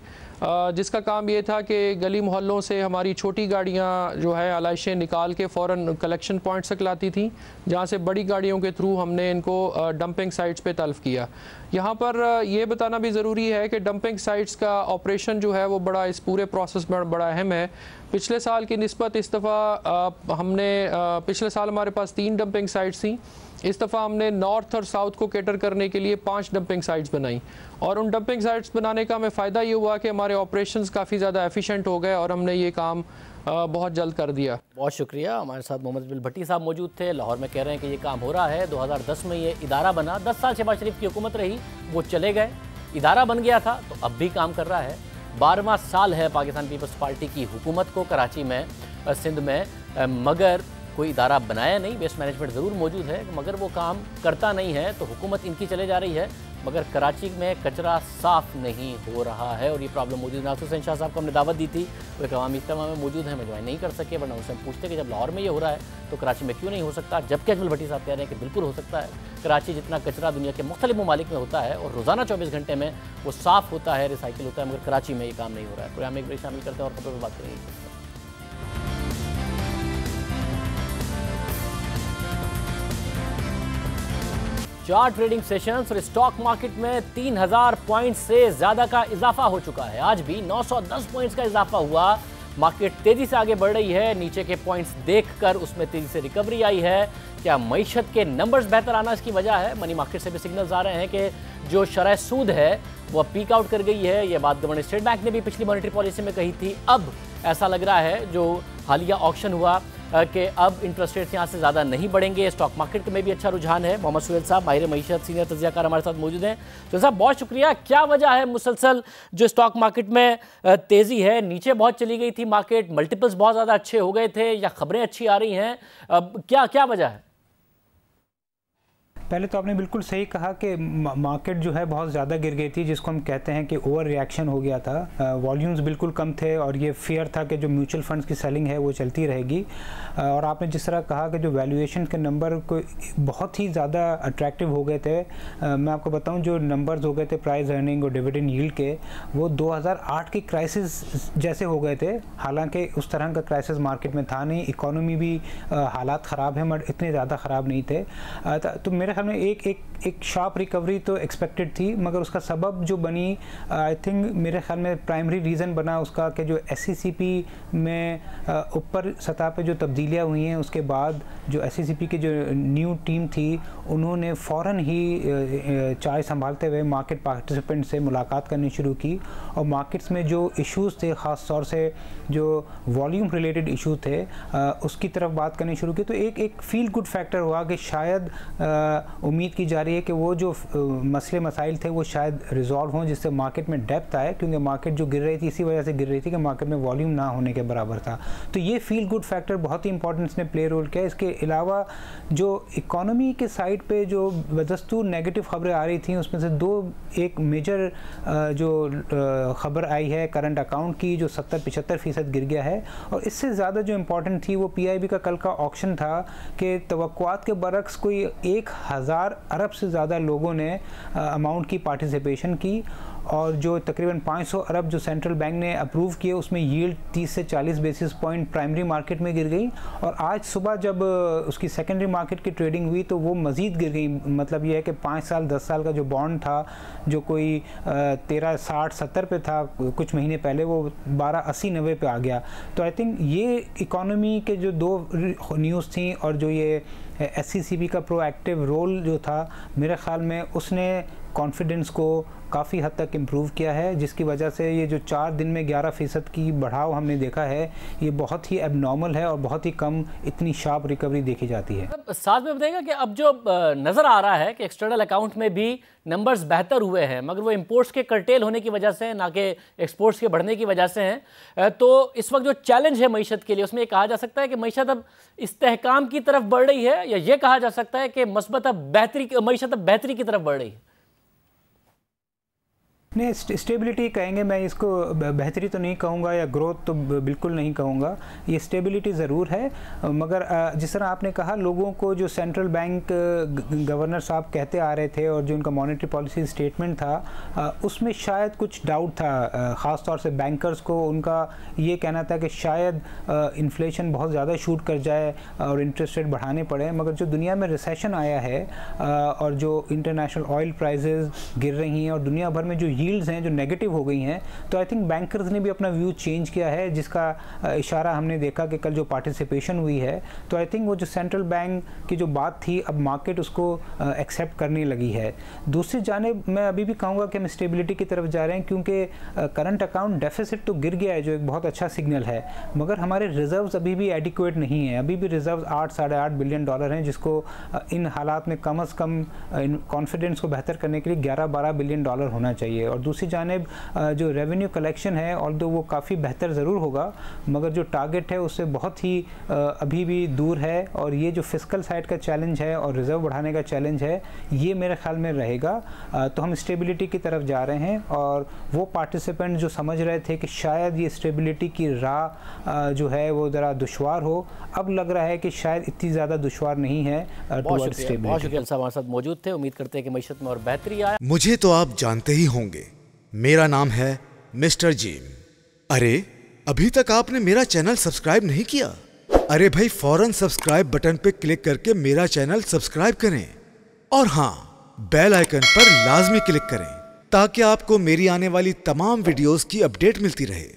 जिसका काम ये था कि गली मोहल्लों से हमारी छोटी गाड़ियाँ जो है आलाइशें निकाल के फ़ौरन कलेक्शन पॉइंट्स तक लाती थी, जहाँ से बड़ी गाड़ियों के थ्रू हमने इनको डंपिंग साइट्स पे तल्फ़ किया। यहाँ पर ये बताना भी ज़रूरी है कि डंपिंग साइट्स का ऑपरेशन जो है वो बड़ा इस पूरे प्रोसेस में बड़ा अहम है। पिछले साल की निस्बत इस दफ़ा हमने पिछले साल हमारे पास 3 डंपिंग साइट्स थी, इस दफ़ा हमने नॉर्थ और साउथ को कैटर करने के लिए 5 डंपिंग साइट्स बनाई और उन डंपिंग साइट्स बनाने का हमें फ़ायदा ये हुआ कि हमारे ऑपरेशंस काफ़ी ज़्यादा एफिशिएंट हो गए और हमने ये काम बहुत जल्द कर दिया। बहुत शुक्रिया। हमारे साथ मोहम्मद बिल भट्टी साहब मौजूद थे। लाहौर में कह रहे हैं कि ये काम हो रहा है। 2010 में ये इदारा बना, 10 साल शहबाज शरीफ की हुकूमत रही, वो चले गए, इदारा बन गया था तो अब भी काम कर रहा है। 12वां साल है पाकिस्तान पीपल्स पार्टी की हुकूमत को कराची में, सिंध में, मगर कोई इदारा बनाया नहीं। वेस्ट मैनेजमेंट ज़रूर मौजूद है मगर वो काम करता नहीं है, तो हुकूमत इनकी चले जा रही है मगर कराची में कचरा साफ़ नहीं हो रहा है और ये प्रॉब्लम मौजूद। नासिर हुसैन शाह साहब को हमने दावत दी थी, वो एक अवामी इज्तिमा में मौजूद हैं, ज्वाइन नहीं कर सके, वरना उनसे हम पूछते कि जब लाहौर में ये हो रहा है तो कराची में क्यों नहीं हो सकता, जबकि अजमल भट्टी साहब कह रहे हैं कि बिल्कुल हो सकता है। कराची जितना कचरा दुनिया के मुख्तलिफ ममालिक में होता है और रोज़ाना 24 घंटे में वो साफ़ होता है, रिसाइकिल होता है, मगर कराची में ये काम नहीं हो रहा है। प्रोग्राम में एक ब्रेक शामिल करते हैं और खबरों पर बात करेंगे। चार ट्रेडिंग सेशंस और स्टॉक मार्केट में 3000 पॉइंट से ज़्यादा का इजाफा हो चुका है। आज भी 910 पॉइंट्स का इजाफा हुआ। मार्केट तेज़ी से आगे बढ़ रही है। नीचे के पॉइंट्स देखकर उसमें तेज़ी से रिकवरी आई है। क्या मईशत के नंबर्स बेहतर आना इसकी वजह है? मनी मार्केट से भी सिग्नल्स आ रहे हैं कि जो शरह सूद है वो पीक आउट कर गई है। ये बात गवर्नर स्टेट बैंक ने भी पिछली मॉनेटरी पॉलिसी में कही थी। अब ऐसा लग रहा है जो हालिया ऑक्शन हुआ कि अब इंटरेस्ट रेट्स यहाँ से ज़्यादा नहीं बढ़ेंगे। स्टॉक मार्केट में भी अच्छा रुझान है। मोहम्मद सुहेल साहब माहिर मईशत सीनियर तज्ज़ियाकार हमारे साथ मौजूद हैं। तो साहब बहुत शुक्रिया। क्या वजह है मुसलसल जो स्टॉक मार्केट में तेज़ी है? नीचे बहुत चली गई थी मार्केट, मल्टीपल्स बहुत ज़्यादा अच्छे हो गए थे या खबरें अच्छी आ रही हैं? क्या वजह है? पहले तो आपने बिल्कुल सही कहा कि मार्केट जो है बहुत ज़्यादा गिर गई थी, जिसको हम कहते हैं कि ओवर रिएक्शन हो गया था। वॉल्यूम्स बिल्कुल कम थे और ये फियर था कि जो म्यूचुअल फंड्स की सेलिंग है वो चलती रहेगी। और आपने जिस तरह कहा कि जो वैल्यूएशन के नंबर को बहुत ही ज़्यादा अट्रैक्टिव हो गए थे, मैं आपको बताऊं जो नंबर्स हो गए थे प्राइस अर्निंग और डिविडेंड यील्ड के, वो 2008 की क्राइसिस जैसे हो गए थे। हालांकि उस तरह का क्राइसिस मार्केट में था नहीं, इकोनॉमी भी हालात ख़राब हैं मगर इतने ज़्यादा ख़राब नहीं थे। तो मेरे में एक शार्प रिकवरी तो एक्सपेक्टेड थी, मगर उसका सबब जो बनी, आई थिंक मेरे ख्याल में प्राइमरी रीज़न बना उसका कि जो SCCP में ऊपर सतह पे जो तब्दीलियाँ हुई हैं, उसके बाद जो SCCP की जो न्यू टीम थी उन्होंने फ़ौरन ही चाय संभालते हुए मार्केट पार्टिसिपेंट से मुलाकात करनी शुरू की और मार्केट्स में जो इश्यूज़ थे, ख़ास तौर से जो वॉल्यूम रिलेटेड इशू थे, उसकी तरफ बात करनी शुरू की। तो एक फील गुड फैक्टर हुआ कि शायद उम्मीद की जा रही है कि वो जो मसले मसाइल थे वो शायद रिजॉल्व हों, जिससे मार्केट में डेप्थ आए, क्योंकि मार्केट जो गिर रही थी इसी वजह से गिर रही थी कि मार्केट में वॉल्यूम ना होने के बराबर था। तो ये फील गुड फैक्टर बहुत ही इंपॉर्टेंट ने प्ले रोल किया। इसके अलावा जो इकोनॉमी के साइड पे जो बदस्तूर नेगेटिव खबरें आ रही थी, उसमें से एक मेजर जो खबर आई है करंट अकाउंट की, जो 70-75% गिर गया है। और इससे ज़्यादा जो इम्पोर्टेंट थी वो PIB का कल का ऑक्शन था कि तवक्कुआत के बरक्स कोई 1000 अरब से ज़्यादा लोगों ने अमाउंट की पार्टिसिपेशन की और जो तकरीबन 500 अरब जो सेंट्रल बैंक ने अप्रूव किए उसमें यील्ड 30 से 40 बेसिस पॉइंट प्राइमरी मार्केट में गिर गई, और आज सुबह जब उसकी सेकेंडरी मार्केट की ट्रेडिंग हुई तो वो मज़ीद गिर गई। मतलब ये है कि 5 साल 10 साल का जो बॉन्ड था जो कोई 13.60-70 पे था कुछ महीने पहले, वो 12.80-90 पे आ गया। तो आई थिंक ये इकोनॉमी के जो दो न्यूज़ थी और जो ये SCCB का प्रोएक्टिव रोल जो था, मेरे ख्याल में उसने कॉन्फिडेंस को काफ़ी हद तक इम्प्रूव किया है, जिसकी वजह से ये जो 4 दिन में 11% की बढ़ाव हमने देखा है ये बहुत ही एबनॉर्मल है और बहुत ही कम इतनी शार्प रिकवरी देखी जाती है। साथ में बताइएगा कि अब जो नज़र आ रहा है कि एक्सटर्नल अकाउंट में भी नंबर्स बेहतर हुए हैं, मगर वो इंपोर्ट्स के कर्टेल होने की वजह से, ना कि एक्सपोर्ट्स के बढ़ने की वजह से हैं। तो इस वक्त जो चैलेंज है मईशत के लिए, उसमें कहा जा सकता है कि मईशत अब इस्तेहकाम की तरफ बढ़ रही है, या ये कहा जा सकता है कि मईशत अब बेहतरी की तरफ बढ़ रही है? नहीं, स्टेबिलिटी कहेंगे, मैं इसको बेहतरी तो नहीं कहूँगा या ग्रोथ तो बिल्कुल नहीं कहूँगा, ये स्टेबिलिटी ज़रूर है। मगर जिस तरह आपने कहा, लोगों को जो सेंट्रल बैंक गवर्नर साहब कहते आ रहे थे और जो उनका मॉनेटरी पॉलिसी स्टेटमेंट था उसमें शायद कुछ डाउट था, ख़ास तौर से बैंकर्स को। उनका ये कहना था कि शायद इन्फ्लेशन बहुत ज़्यादा शूट कर जाए और इंटरेस्ट रेट बढ़ाने पड़े। मगर जो दुनिया में रिसेशन आया है और जो इंटरनेशनल ऑयल प्राइजेज़ गिर रही हैं और दुनिया भर में जो यील्ड्स हैं जो नेगेटिव हो गई हैं, तो आई थिंक बैंकर्स ने भी अपना व्यू चेंज किया है, जिसका इशारा हमने देखा कि कल जो पार्टिसिपेशन हुई है। तो आई थिंक वो जो सेंट्रल बैंक की जो बात थी, अब मार्केट उसको एक्सेप्ट करने लगी है। दूसरी जानिब मैं अभी भी कहूँगा कि हम स्टेबिलिटी की तरफ जा रहे हैं, क्योंकि करंट अकाउंट डेफिसिट तो गिर गया है जो एक बहुत अच्छा सिग्नल है, मगर हमारे रिजर्व्स अभी भी एडिक्वेट नहीं है। अभी भी रिजर्व्स 8-8.5 बिलियन डॉलर हैं, जिसको इन हालात में कम अज़ कम कॉन्फिडेंस को बेहतर करने के लिए 11-12 बिलियन डॉलर होना चाहिए। और दूसरी जानिब जो रेवेन्यू कलेक्शन है, ऑल्दो वो काफ़ी बेहतर ज़रूर होगा, मगर जो टारगेट है उससे बहुत ही अभी भी दूर है। और ये जो फिस्कल साइड का चैलेंज है और रिज़र्व बढ़ाने का चैलेंज है, ये मेरे ख्याल में रहेगा। तो हम स्टेबिलिटी की तरफ जा रहे हैं, और वो पार्टिसिपेंट जो समझ रहे थे कि शायद ये स्टेबिलिटी की राह जो है वो ज़रा दुश्वार हो, अब लग रहा है कि शायद इतनी ज़्यादा दुश्वार नहीं है। बहुत शुक्रिया साहब, हमारे साथ मौजूद थे। उम्मीद करते हैं कि मईशत में और बेहतरी आए। मुझे तो आप जानते ही होंगे, मेरा नाम है मिस्टर जिम। अरे अभी तक आपने मेरा चैनल सब्सक्राइब नहीं किया? अरे भाई फौरन सब्सक्राइब बटन पे क्लिक करके मेरा चैनल सब्सक्राइब करें, और हाँ, बेल आइकन पर लाजमी क्लिक करें ताकि आपको मेरी आने वाली तमाम वीडियोस की अपडेट मिलती रहे।